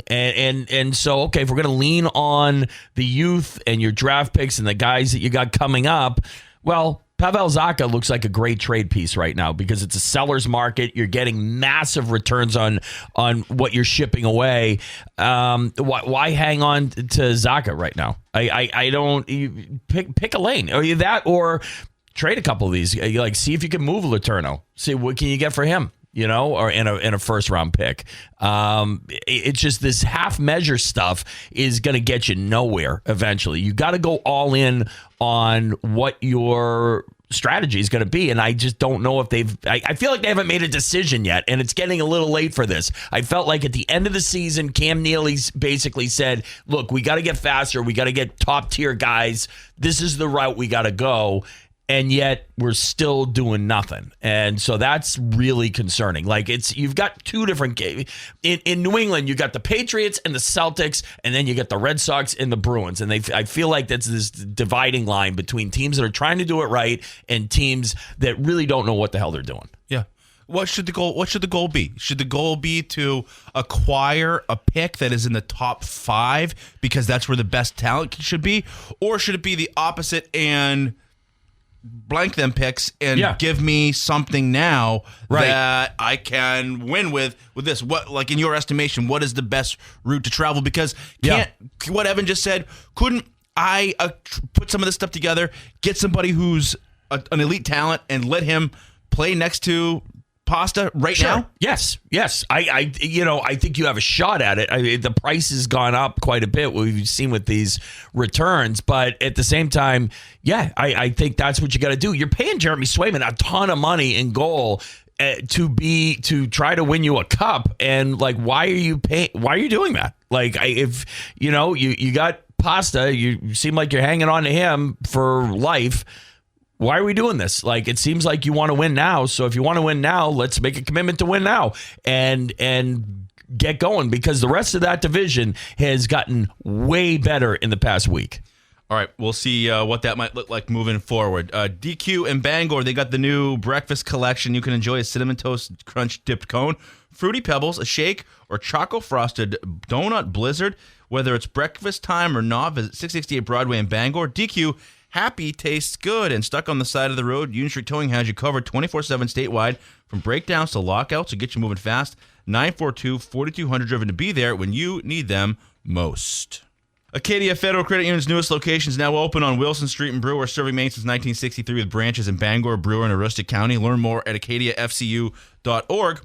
And so, okay, if we're going to lean on the youth and your draft picks and the guys that you got coming up, well, Pavel Zacha looks like a great trade piece right now because it's a seller's market. You're getting massive returns on what you're shipping away. Why hang on to Zacha right now? I don't pick a lane. Or that, or trade a couple of these. Like, see if you can move Letourneau. See what can you get for him. Or in a first round pick. It's just this half measure stuff is going to get you nowhere eventually. You got to go all in on what your strategy is going to be. And I just don't know if I feel like they haven't made a decision yet. And it's getting a little late for this. I felt like at the end of the season, Cam Neely's basically said, look, we got to get faster. We got to get top tier guys. This is the route we got to go. And yet we're still doing nothing. And so that's really concerning. Like, you've got two different games. In New England, you got the Patriots and the Celtics, and then you got the Red Sox and the Bruins. And I feel like that's this dividing line between teams that are trying to do it right and teams that really don't know what the hell they're doing. Yeah. What should the goal be? Should the goal be to acquire a pick that is in the top 5 because that's where the best talent should be? Or should it be the opposite and blank them picks and give me something now that I can win with this? What, like, in your estimation, what is the best route to travel? Because what Evan just said, couldn't I put some of this stuff together, get somebody who's an elite talent and let him play next to Pasta now? Yes. I think you have a shot at it. The price has gone up quite a bit. We've seen with these returns, but at the same time, I think that's what you got to do. You're paying Jeremy Swayman a ton of money in goal to try to win you a cup, and like, why are you doing that? Like, if you got Pasta, you seem like you're hanging on to him for life. Why are we doing this? Like, it seems like you want to win now. So if you want to win now, let's make a commitment to win now and get going, because the rest of that division has gotten way better in the past week. All right, we'll see what that might look like moving forward. DQ and Bangor, they got the new breakfast collection. You can enjoy a Cinnamon Toast Crunch dipped cone, Fruity Pebbles, a shake, or Choco Frosted Donut Blizzard. Whether it's breakfast time or not, visit 668 Broadway in Bangor. DQ, happy tastes good, and stuck on the side of the road. Union Street Towing has you covered 24/7 statewide, from breakdowns to lockouts to get you moving fast. 942-4200, driven to be there when you need them most. Acadia Federal Credit Union's newest location is now open on Wilson Street in Brewer, serving Maine since 1963 with branches in Bangor, Brewer, and Aroostook County. Learn more at acadiafcu.org.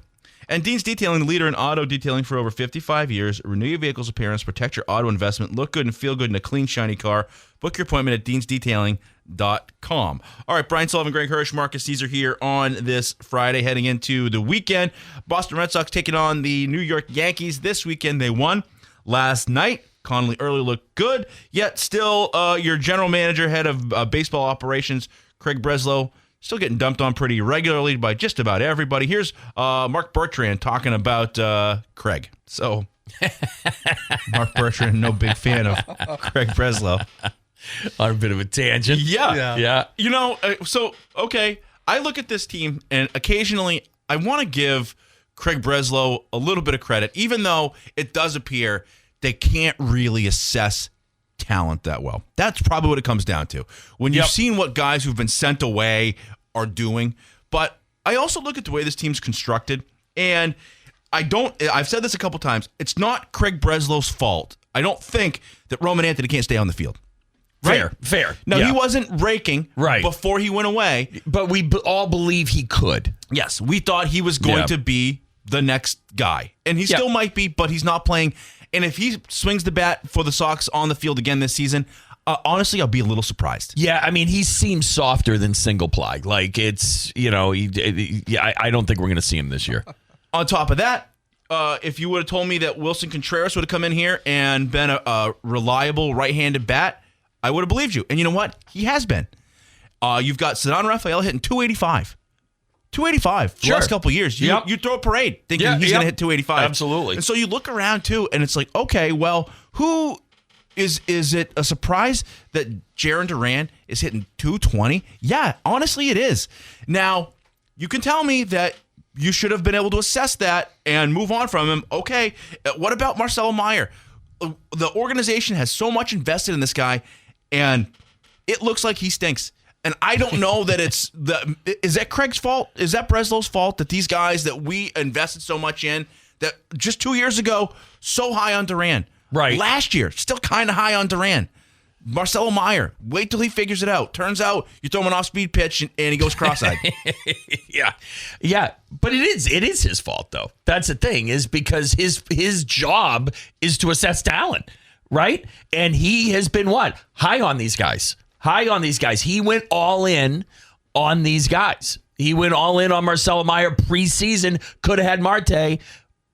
And Dean's Detailing, the leader in auto detailing for over 55 years. Renew your vehicle's appearance, protect your auto investment, look good and feel good in a clean, shiny car. Book your appointment at deansdetailing.com. All right, Brian Sullivan, Greg Hirsch, Marqus Cesar here on this Friday, heading into the weekend. Boston Red Sox taking on the New York Yankees this weekend. They won last night. Connolly early looked good, yet still your general manager, head of baseball operations, Craig Breslow, still getting dumped on pretty regularly by just about everybody. Here's Mark Bertrand talking about Craig. So, Mark Bertrand, no big fan of Craig Breslow. On a bit of a tangent. Yeah. You know, okay, I look at this team, and occasionally I want to give Craig Breslow a little bit of credit, even though it does appear they can't really assess talent that well. That's probably what it comes down to. When you've seen what guys who've been sent away are doing. But I also look at the way this team's constructed, and I've said this a couple times, it's not Craig Breslow's fault. I don't think that Roman Anthony can't stay on the field. Right? Fair. No, he wasn't raking before he went away. But we all believe he could. Yes, we thought he was going to be the next guy. And he still might be, but he's not playing. And if he swings the bat for the Sox on the field again this season, honestly, I'll be a little surprised. Yeah, I mean, he seems softer than single ply. Like, it's, I don't think we're going to see him this year. On top of that, if you would have told me that Wilson Contreras would have come in here and been a reliable right-handed bat, I would have believed you. And you know what? He has been. You've got Cedar Rafael hitting 285. 285 for the last couple of years. You throw a parade thinking he's going to hit 285. Absolutely. And so you look around, too, and it's like, okay, well, who is it a surprise that Jarren Duran is hitting 220? Yeah, honestly, it is. Now, you can tell me that you should have been able to assess that and move on from him. Okay, what about Marcelo Meyer? The organization has so much invested in this guy, and it looks like he stinks. And I don't know that is that Craig's fault? Is that Breslow's fault that these guys that we invested so much in, that just 2 years ago, so high on Duran. Right. Last year, still kind of high on Duran. Marcelo Meyer, wait till he figures it out. Turns out you throw him an off-speed pitch and he goes cross-eyed. Yeah. But it is his fault, though. That's the thing, is because his job is to assess talent, right? And he has been high on these guys. He went all in on these guys. He went all in on Marcelo Meyer preseason. Could have had Marte,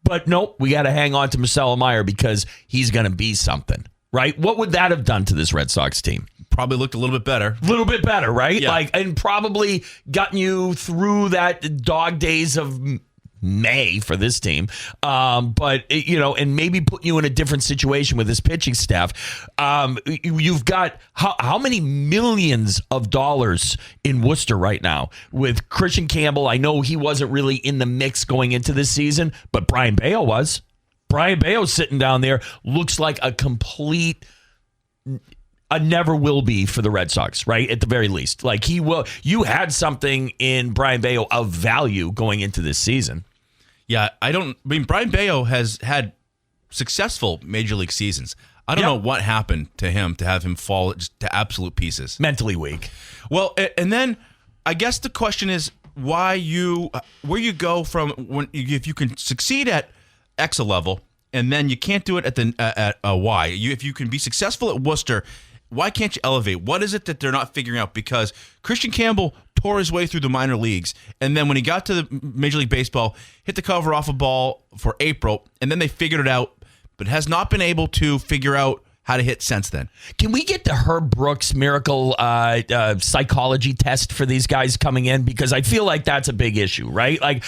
but nope, we got to hang on to Marcelo Meyer because he's going to be something, right? What would that have done to this Red Sox team? Probably looked a little bit better. A little bit better, right? Yeah. And probably gotten you through that dog days of May for this team. But, and maybe put you in a different situation with this pitching staff. You've got how many millions of dollars in Worcester right now with Christian Campbell? I know he wasn't really in the mix going into this season, but Brian Bayo was. Brian Bayo sitting down there looks like a never will be for the Red Sox, right? At the very least. Like he will. You had something in Brian Bayo of value going into this season. Yeah, Brian Bayo has had successful major league seasons. I don't know what happened to him to have him fall just to absolute pieces. Mentally weak. Well, and then I guess the question is where you go from if you can succeed at X level and then you can't do it at a Y. If you can be successful at Worcester, why can't you elevate? What is it that they're not figuring out? Because Christian Campbell tore his way through the minor leagues, and then when he got to the Major League Baseball, hit the cover off a ball for April, and then they figured it out, but has not been able to figure out how to hit since then. Can we get the Herb Brooks miracle psychology test for these guys coming in? Because I feel like that's a big issue, right? Like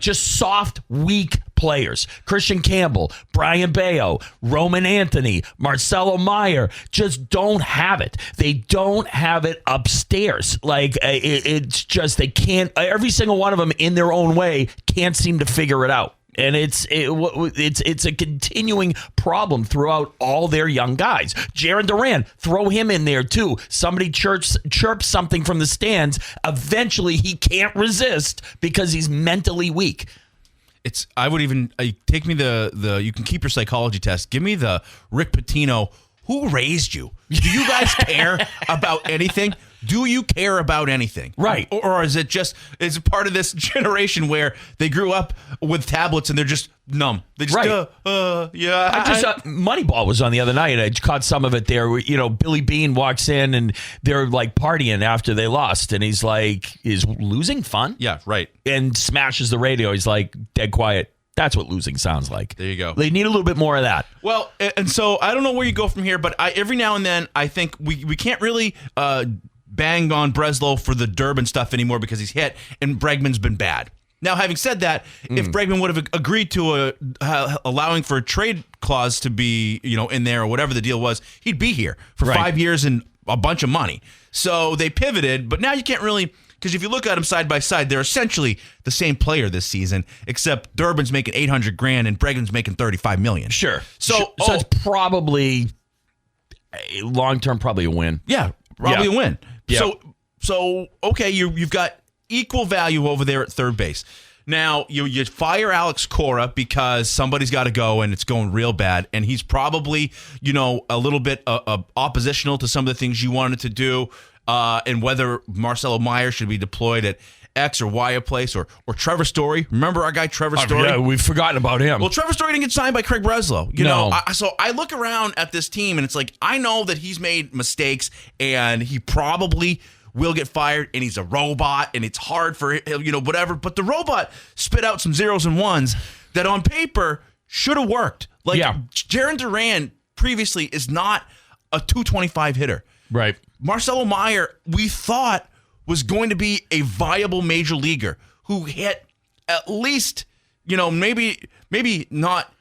just soft, weak players. Christian Campbell, Brian Bayo, Roman Anthony, Marcelo Meyer just don't have it. They don't have it upstairs. Like it's just they can't. Every single one of them in their own way can't seem to figure it out. And it's a continuing problem throughout all their young guys. Jarren Duran, throw him in there too. Somebody chirps something from the stands. Eventually, he can't resist because he's mentally weak. Take me the you can keep your psychology test. Give me the Rick Pitino. Who raised you? Do you guys care about anything? Do you care about anything? Right. Or is it part of this generation where they grew up with tablets and they're just numb? They just, yeah. I just Moneyball was on the other night. I caught some of it there. Billy Beane walks in and they're like partying after they lost. And he's like, is losing fun? Yeah, right. And smashes the radio. He's like, dead quiet. That's what losing sounds like. There you go. They need a little bit more of that. Well, and so I don't know where you go from here, but every now and then I think we can't really bang on Breslow for the Durbin stuff anymore because he's hit, and Bregman's been bad. Now, having said that, if Bregman would have agreed to allowing for a trade clause to be, in there or whatever the deal was, he'd be here for 5 years and a bunch of money. So they pivoted, but now you can't really, because if you look at them side by side, they're essentially the same player this season, except Durbin's making $800,000 and Bregman's making $35 million. Sure. So it's probably long term, probably a win. Yeah, probably a win. Yeah. So okay, you've got equal value over there at third base. Now, you fire Alex Cora because somebody's got to go and it's going real bad, and he's probably, a little bit oppositional to some of the things you wanted to do, and whether Marcelo Meyer should be deployed at X or Y a place, or Trevor Story. Remember our guy Trevor Story? Yeah, we've forgotten about him. Well, Trevor Story didn't get signed by Craig Breslow. So I look around at this team, and it's like, I know that he's made mistakes, and he probably will get fired, and he's a robot, and it's hard for whatever. But the robot spit out some zeros and ones that on paper should have worked. Like Jarren Duran previously is not a 225 hitter. Right. Marcelo Meyer, we thought, was going to be a viable major leaguer who hit at least, maybe not,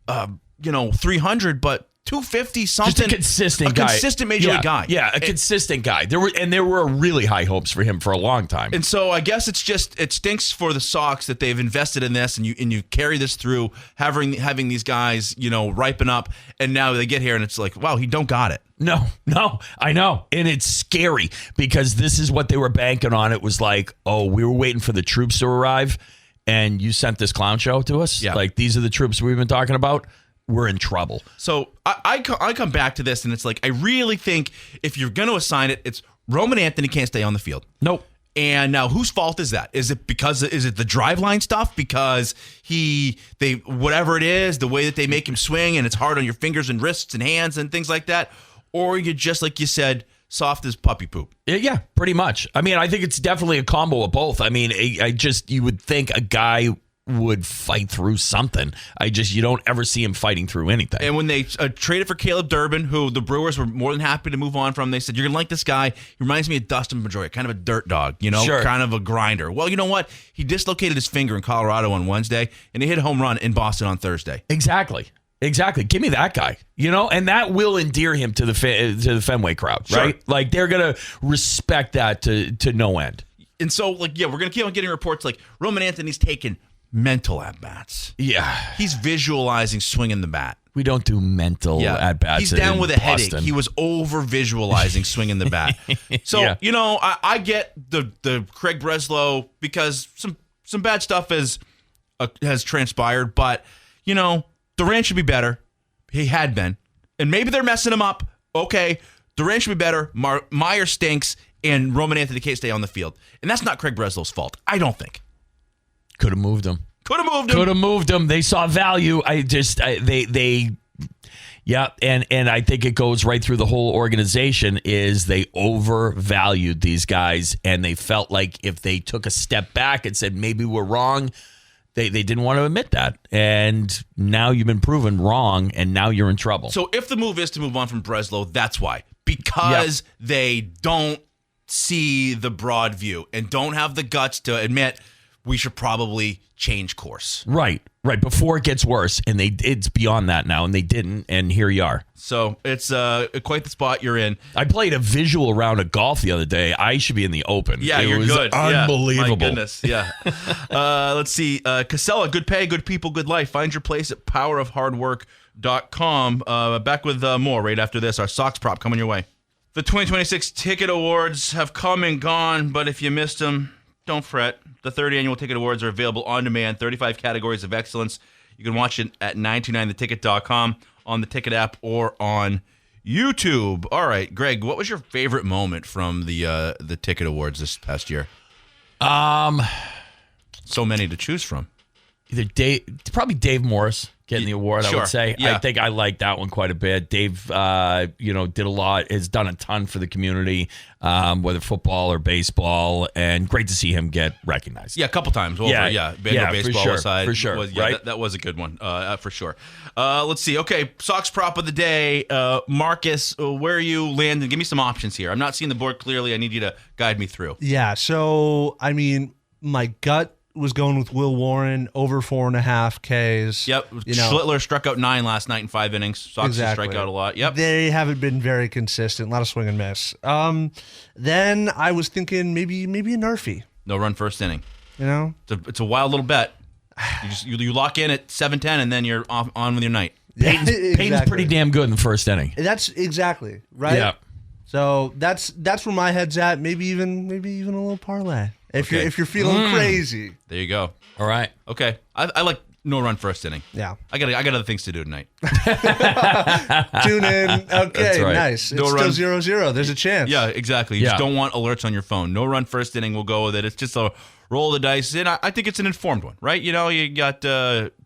300, but 250 something. Just a consistent guy. Consistent major league guy. Yeah, a consistent guy. There were really high hopes for him for a long time. And so I guess it stinks for the Sox that they've invested in this, and you carry this through having these guys, ripen up, and now they get here and it's like, wow, he don't got it. No, I know. And it's scary because this is what they were banking on. It was like, oh, we were waiting for the troops to arrive, and you sent this clown show to us? Yeah. Like, these are the troops we've been talking about? We're in trouble. So I come back to this, and it's like, I really think if you're going to assign it, it's Roman Anthony can't stay on the field. Nope. And now, whose fault is that? Is it the driveline stuff? Because whatever it is, the way that they make him swing, and it's hard on your fingers and wrists and hands and things like that, or you're just, like you said, soft as puppy poop. Yeah, pretty much. I mean, I think it's definitely a combo of both. I mean, you would think a guy would fight through something. You don't ever see him fighting through anything. And when they traded for Caleb Durbin, who the Brewers were more than happy to move on from, they said, you're going to like this guy. He reminds me of Dustin Pedroia, kind of a dirt dog, Sure. kind of a grinder. Well, you know what? He dislocated his finger in Colorado on Wednesday, and he hit a home run in Boston on Thursday. Exactly. Give me that guy, and that will endear him to the Fenway crowd, right? Sure. Like, they're going to respect that to no end. And so, we're going to keep on getting reports like Roman Anthony's taking mental at-bats. Yeah. He's visualizing swinging the bat. We don't do mental at-bats. He's down with a headache. He was over-visualizing swinging the bat. So, I get the Craig Breslow because some bad stuff has transpired, but, Durant should be better. He had been. And maybe they're messing him up. Okay, Durant should be better. Meyer stinks, and Roman Anthony can't stay on the field. And that's not Craig Breslow's fault, I don't think. Could have moved him. They saw value. And I think it goes right through the whole organization is they overvalued these guys, and they felt like if they took a step back and said, maybe we're wrong, they didn't want to admit that. And now you've been proven wrong, and now you're in trouble. So if the move is to move on from Breslow, that's why. Because they don't see the broad view and don't have the guts to admit we should probably change course. Right. Before it gets worse, and it's beyond that now, and they didn't, and here you are. So it's quite the spot you're in. I played a visual round of golf the other day. I should be in the Open. Yeah, it you're was good. Unbelievable. Yeah, my goodness. Yeah. Let's see. Casella, good pay, good people, good life. Find your place at powerofhardwork.com. Back with more right after this. Our Sox Prop coming your way. The 2026 Ticket Awards have come and gone, but if you missed them, don't fret. The 30th Annual Ticket Awards are available on demand, 35 categories of excellence. You can watch it at 929theticket.com, on the Ticket app, or on YouTube. All right, Greg, what was your favorite moment from the Ticket Awards this past year? So many to choose from. probably Dave Morris getting the award, Sure. I would say. Yeah. I think I like that one quite a bit. Dave, did a lot, has done a ton for the community, whether football or baseball, and great to see him get recognized. Yeah, a couple times over. Yeah. Bangor Yeah, for baseball sure, aside. for sure, right? That was a good one, for sure. Let's see. Okay, Sox prop of the day. Marcus, where are you landing? Give me some options here. I'm not seeing the board clearly. I need you to guide me through. Yeah, so, I mean, my gut was going with Will Warren over 4.5 Ks. Yep. Schlittler struck out 9 last night in 5 innings. Sox strike out a lot. Yep. They haven't been very consistent. A lot of swing and miss. Then I was thinking maybe a Nerfy. No run first inning. You know? It's a wild little bet. You lock in at 7-10 and then you're on with your night. Peyton's pretty damn good in the first inning. That's exactly right. Yeah. So that's where my head's at. Maybe even a little parlay if you're feeling crazy. There you go. All right. Okay. I like no run first inning. Yeah. I got other things to do tonight. Tune in. Okay. That's right. Nice. No It's run. still 0-0. There's a chance. Yeah, exactly. You just don't want alerts on your phone. No run first inning. We'll go with it. It's just a roll of the dice. And I think it's an informed one, right? You got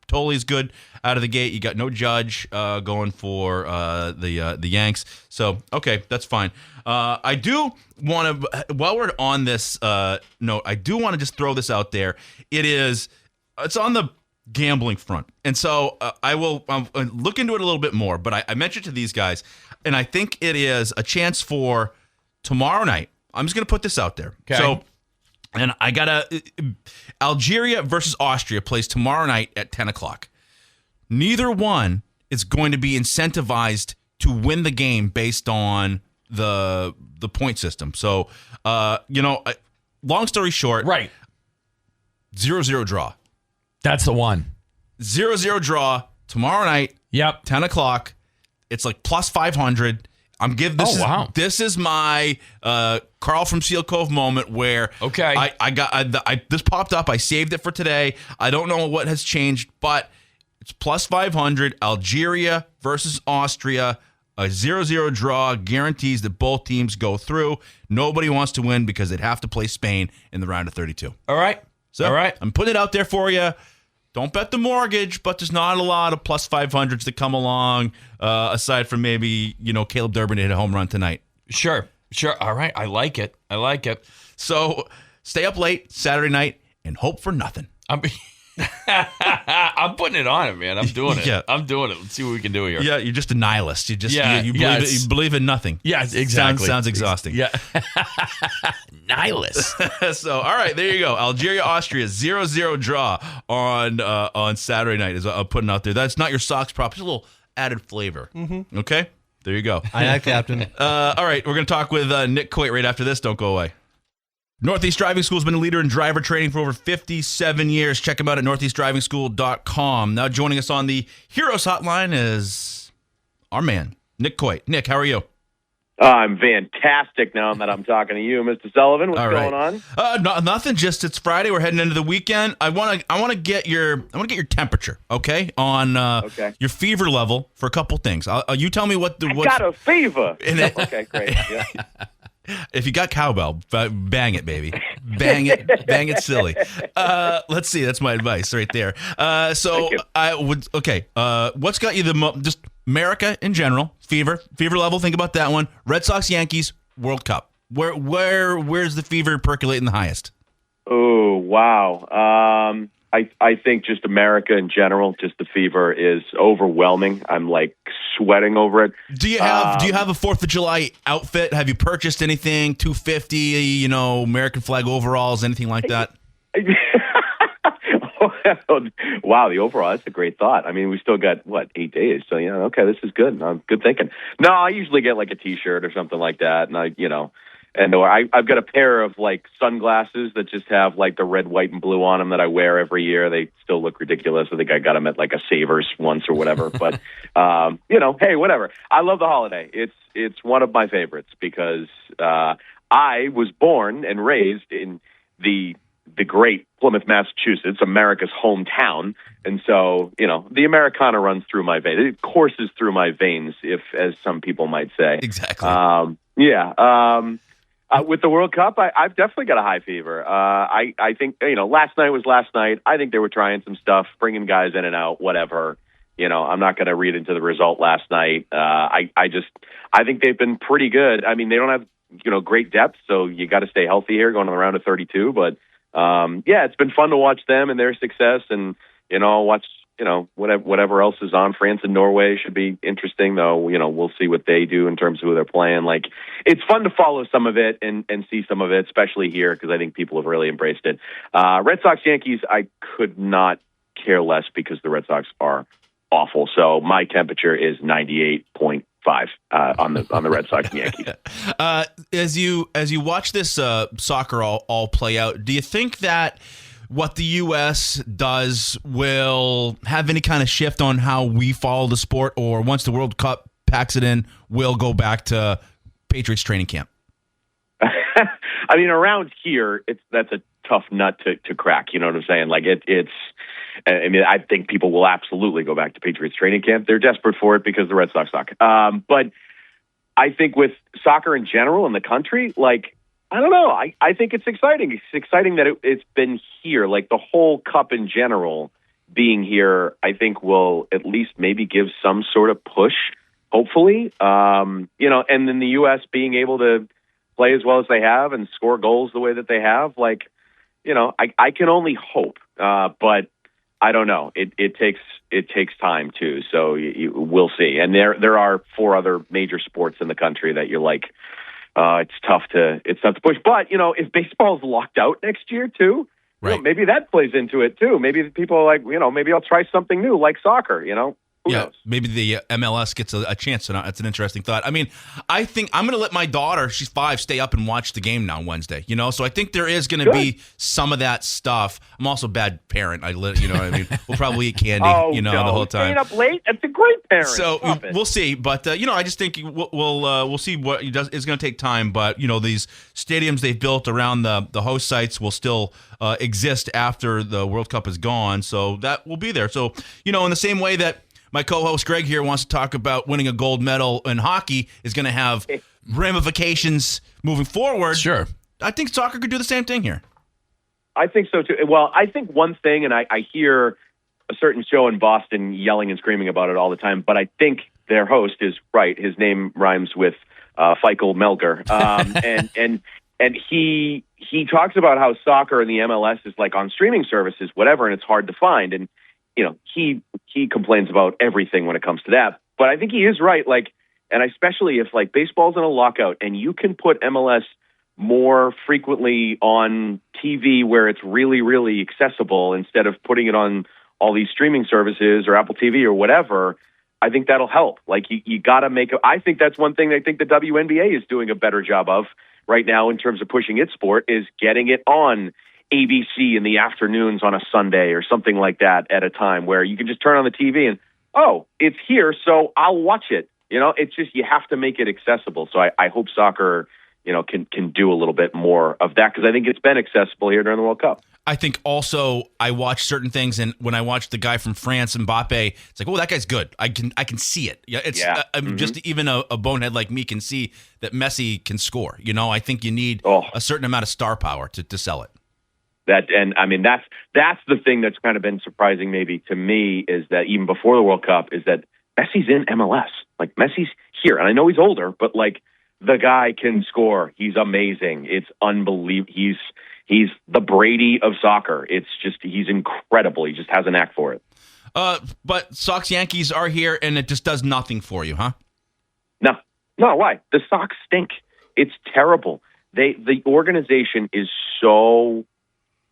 Tolley's good out of the gate. You got no Judge going for the Yanks. So, okay, that's fine. I do want to, while we're on this note, I do want to just throw this out there. It's on the gambling front. And so I'll look into it a little bit more, but I mentioned to these guys, and I think it is a chance for tomorrow night. I'm just going to put this out there. Okay. So, and I got Algeria versus Austria plays tomorrow night at 10 o'clock. Neither one is going to be incentivized to win the game based on the point system. So, long story short, Right. 0-0 draw. That's the one. 0-0 draw tomorrow night, Yep. 10 o'clock. It's like plus 500. I'm giving this. Wow. This is my Carl from Seal Cove moment where Okay. this popped up. I saved it for today. I don't know what has changed, but it's plus 500. Algeria versus Austria. A 0-0 draw guarantees that both teams go through. Nobody wants to win because they'd have to play Spain in the round of 32. All right. So All right. I'm putting it out there for you. Don't bet the mortgage, but there's not a lot of plus 500s that come along, aside from maybe, Caleb Durbin to hit a home run tonight. Sure. All right. I like it. So stay up late Saturday night and hope for nothing. I'm putting it on it, man. I'm doing it. Yeah. I'm doing it. Let's see what we can do here. Yeah, you're just a nihilist. You just you it's- believe in nothing. Yeah, exactly. Sounds exhausting. Yeah. Nihilist. So, all right, there you go. Algeria, Austria, 0-0 draw on Saturday night is what I'm putting out there. That's not your Sox prop. Just a little added flavor. Mm-hmm. Okay? There you go. Aye, Captain. All right, we're going to talk with Nick Coit right after this. Don't go away. Northeast Driving School has been a leader in driver training for over 57 years. Check them out at northeastdrivingschool.com. Now joining us on the Heroes Hotline is our man, Nick Coit. Nick, how are you? I'm fantastic now that I'm talking to you, Mr. Sullivan. What's going on? Nothing. Just it's Friday. We're heading into the weekend. I want to get your temperature, okay, on your fever level for a couple things. You tell me what I got a fever. Okay, great. Yeah. If you got cowbell, bang it, baby. Bang it silly. Let's see. That's my advice right there. So I would, what's got you just America in general, fever level, think about that one. Red Sox, Yankees, World Cup. Where's the fever percolating the highest? Oh, wow. I think just America in general, just the fever is overwhelming. I'm like sweating over it. Do you have a 4th of July outfit? Have you purchased anything? 250, American flag overalls, anything like that? Wow, the overall, that's a great thought. I mean, we still got, 8 days? So, okay, this is good. Good thinking. No, I usually get like a T-shirt or something like that. And I've got a pair of like sunglasses that just have like the red, white, and blue on them that I wear every year. They still look ridiculous. I think I got them at like a Savers once or whatever. But hey, whatever. I love the holiday. It's one of my favorites because I was born and raised in the great Plymouth, Massachusetts, America's hometown, and so the Americana runs through my veins. It courses through my veins, as some people might say. Exactly. With the World Cup, I've definitely got a high fever. I think, last night was last night. I think they were trying some stuff, bringing guys in and out, whatever. I'm not going to read into the result last night. I think they've been pretty good. I mean, they don't have, great depth, so you got to stay healthy here going on the round of 32. But, it's been fun to watch them and their success and, watch, whatever else is on. France and Norway should be interesting, though. We'll see what they do in terms of who they're playing. Like, it's fun to follow some of it and see some of it, especially here, because I think people have really embraced it. Red Sox Yankees, I could not care less because the Red Sox are awful. So my temperature is 98.5 on the Red Sox and Yankees. As you watch this soccer all play out, do you think that what the U.S. does will have any kind of shift on how we follow the sport, or once the World Cup packs it in, we'll go back to Patriots training camp? I mean, around here, that's a tough nut to crack. You know what I'm saying? Like I think people will absolutely go back to Patriots training camp. They're desperate for it because the Red Sox suck. But I think with soccer in general in the country, like, I don't know. I think it's exciting. It's exciting that it's been here. Like, the whole cup in general being here, I think will at least maybe give some sort of push, hopefully. And then the U.S. being able to play as well as they have and score goals the way that they have, like, I can only hope. But I don't know. It takes time too. So we'll see. And there are 4 other major sports in the country that you're like, it's tough to push. But, if baseball's locked out next year too, right, maybe that plays into it too. Maybe people are like, maybe I'll try something new like soccer, Who knows? Maybe the MLS gets a chance. That's an interesting thought. I mean, I think I'm going to let my daughter, she's 5, stay up and watch the game now Wednesday. So I think there is going to be some of that stuff. I'm also a bad parent. You know what I mean? We'll probably eat candy, the whole time. Staying up late? That's a great parent. So we'll see. But I just think we'll see what he does. It's going to take time. But these stadiums they've built around the host sites will still exist after the World Cup is gone. So that will be there. So in the same way that my co-host Greg here wants to talk about winning a gold medal in hockey is going to have ramifications moving forward. Sure. I think soccer could do the same thing here. I think so too. Well, I think one thing, and I hear a certain show in Boston yelling and screaming about it all the time, but I think their host is right. His name rhymes with Feichel Melger. And he talks about how soccer and the MLS is like on streaming services, whatever, and it's hard to find. And he complains about everything when it comes to that. But I think he is right. Like, and especially if like baseball's in a lockout and you can put MLS more frequently on TV where it's really, really accessible instead of putting it on all these streaming services or Apple TV or whatever, I think that'll help. Like you got to I think that's one thing I think the WNBA is doing a better job of right now in terms of pushing its sport is getting it on ABC in the afternoons on a Sunday or something like that at a time where you can just turn on the TV and, it's here, so I'll watch it. It's just you have to make it accessible. So I hope soccer, can do a little bit more of that because I think it's been accessible here during the World Cup. I think also I watch certain things, and when I watch the guy from France, Mbappe, it's like, that guy's good. I can see it. Yeah, it's just even a bonehead like me can see that Messi can score. I think you need a certain amount of star power to sell it. That's the thing that's kind of been surprising maybe to me is that even before the World Cup is that Messi's in MLS. Like Messi's here, and I know he's older, but like the guy can score. He's amazing. It's unbelievable. He's the Brady of soccer. It's just he's incredible. He just has a knack for it. But Sox Yankees are here, and it just does nothing for you, huh? No. Why? The Sox stink. It's terrible. The organization is so.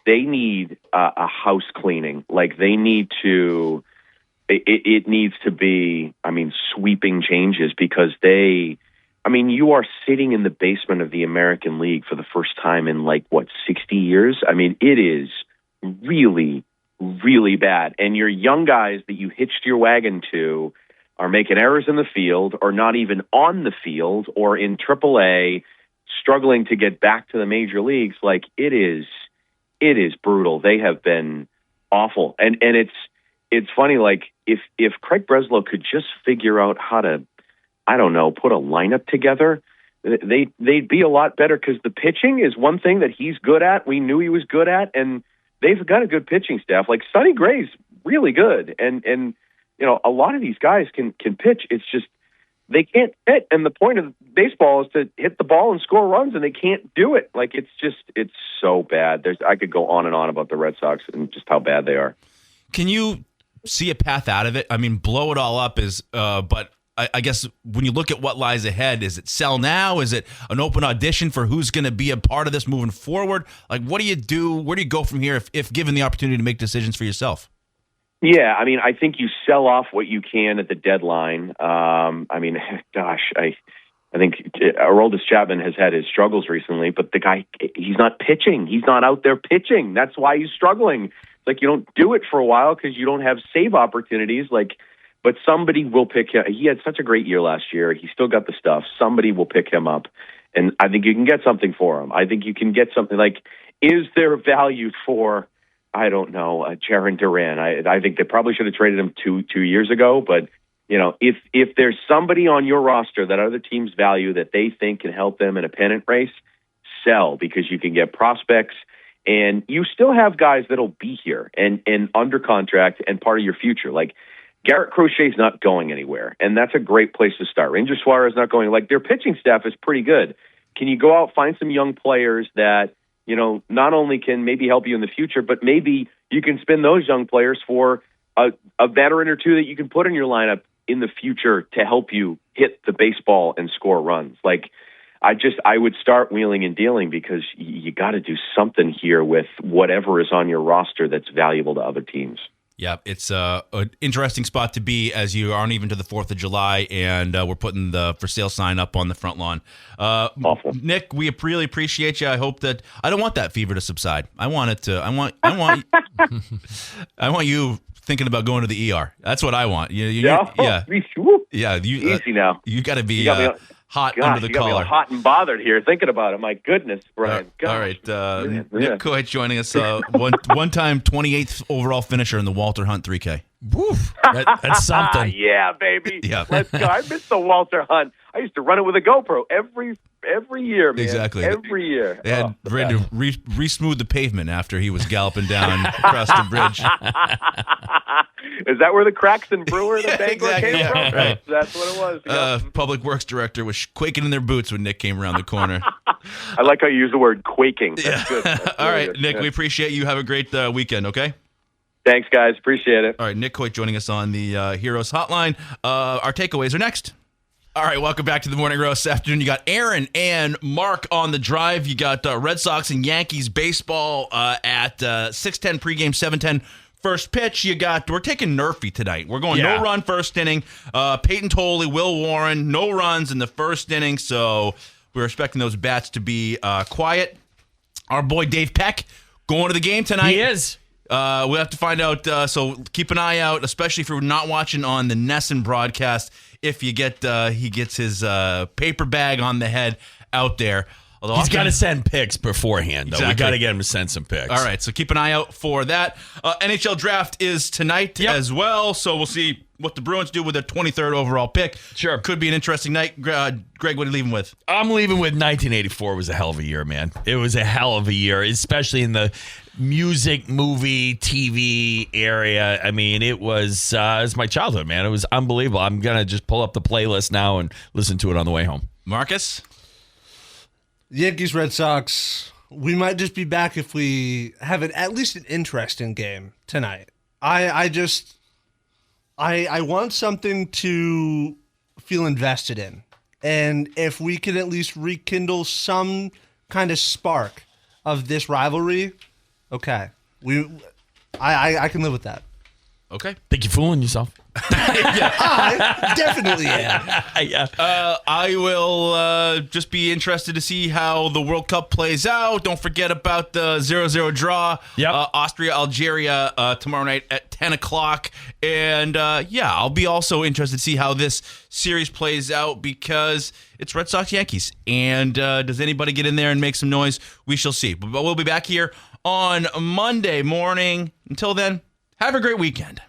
They need a house cleaning. Like they need to. It needs to be. Sweeping changes because you are sitting in the basement of the American League for the first time in 60 years. It is really, really bad. And your young guys that you hitched your wagon to are making errors in the field or not even on the field or in AAA, struggling to get back to the major leagues. Like it is brutal. They have been awful. And it's funny. Like if Craig Breslow could just figure out how to, I don't know, put a lineup together they'd be a lot better because the pitching is one thing that he's good at. We knew he was good at, and they've got a good pitching staff. Like Sonny Gray's really good, and a lot of these guys can pitch. It's just they can't hit, and the point of baseball is to hit the ball and score runs, and they can't do it. Like it's so bad. I could go on and on about the Red Sox and just how bad they are. Can you see a path out of it? I mean, blow it all up but I guess when you look at what lies ahead, is it sell now? Is it an open audition for who's going to be a part of this moving forward? Like, what do you do? Where do you go from here if given the opportunity to make decisions for yourself? Yeah, I mean, I think you sell off what you can at the deadline. I think Aroldis Chapman has had his struggles recently, but the guy, he's not pitching. He's not out there pitching. That's why he's struggling. Like, you don't do it for a while because you don't have save opportunities. But somebody will pick him. He had such a great year last year. He's still got the stuff. Somebody will pick him up, and I think you can get something for him. I think you can get something like, is there value for, I don't know, Jaron Duran? I think they probably should have traded him two years ago. But if there's somebody on your roster that other teams value that they think can help them in a pennant race, sell, because you can get prospects, and you still have guys that'll be here and under contract and part of your future. Like Garrett Crochet's not going anywhere, and that's a great place to start. Ranger Suarez not going. Like, their pitching staff is pretty good. Can you go out, find some young players that not only can maybe help you in the future, but maybe you can spend those young players for a veteran or two that you can put in your lineup in the future to help you hit the baseball and score runs. Like, I would start wheeling and dealing, because you got to do something here with whatever is on your roster that's valuable to other teams. Yeah, it's an interesting spot to be as you aren't even to the 4th of July, and we're putting the for sale sign up on the front lawn. Awful. Nick, we really appreciate you. I hope that I don't want that fever to subside. I want it to. I want I want you thinking about going to the ER. That's what I want. Yeah. Easy now. You got to be hot Gosh, under the you got me collar. all hot and bothered here thinking about it. My goodness, Brian. All right. Yeah. Nick Coit joining us. One-time 28th overall finisher in the Walter Hunt 3K. Woof. That's something. Yeah, baby. Yeah. Let's go. I miss the Walter Hunt. I used to run it with a GoPro every year, man. Exactly. Every year. They had ready to re-smooth the pavement after he was galloping down across the bridge. Is that where the cracks in Brewer, the Bangor exactly, came from? right. That's what it was. Yeah. Public Works Director was quaking in their boots when Nick came around the corner. I like how you use the word quaking. That's good. That's All really right, good. Nick, Yeah. we appreciate you. Have a great weekend, okay? Thanks, guys. Appreciate it. All right, Nick Coit joining us on the Heroes Hotline. Our takeaways are next. All right, welcome back to the Morning Roast this afternoon. You got Aaron and Mark on the drive. You got Red Sox and Yankees baseball at 6:10 pregame, 7:10 first pitch. We're taking Nerfy tonight. We're going no run first inning. Peyton Tolley, Will Warren, no runs in the first inning. So we're expecting those bats to be quiet. Our boy Dave Peck going to the game tonight. He is. We'll have to find out. So keep an eye out, especially if you're not watching on the Nesson broadcast. If you get, he gets his paper bag on the head out there. Although He's got to send pics beforehand, though. Exactly. We got to get him to send some pics. All right, so keep an eye out for that. NHL draft is tonight as well, so we'll see what the Bruins do with their 23rd overall pick. Sure. Could be an interesting night. Greg, what are you leaving with? I'm leaving with 1984 was a hell of a year, man. It was a hell of a year, especially in the music, movie, TV area. I mean, it was my childhood, man. It was unbelievable. I'm going to just pull up the playlist now and listen to it on the way home. Marcus? Yankees, Red Sox. We might just be back if we have at least an interesting game tonight. I want something to feel invested in. And if we could at least rekindle some kind of spark of this rivalry, okay. I can live with that. Okay. Think you're fooling yourself. I definitely am. I will just be interested to see how the World Cup plays out. Don't forget about the 0-0 draw. Yep. Austria, Algeria tomorrow night at 10 o'clock. And I'll be also interested to see how this series plays out because it's Red Sox Yankees. And does anybody get in there and make some noise? We shall see. But we'll be back here on Monday morning. Until then, have a great weekend.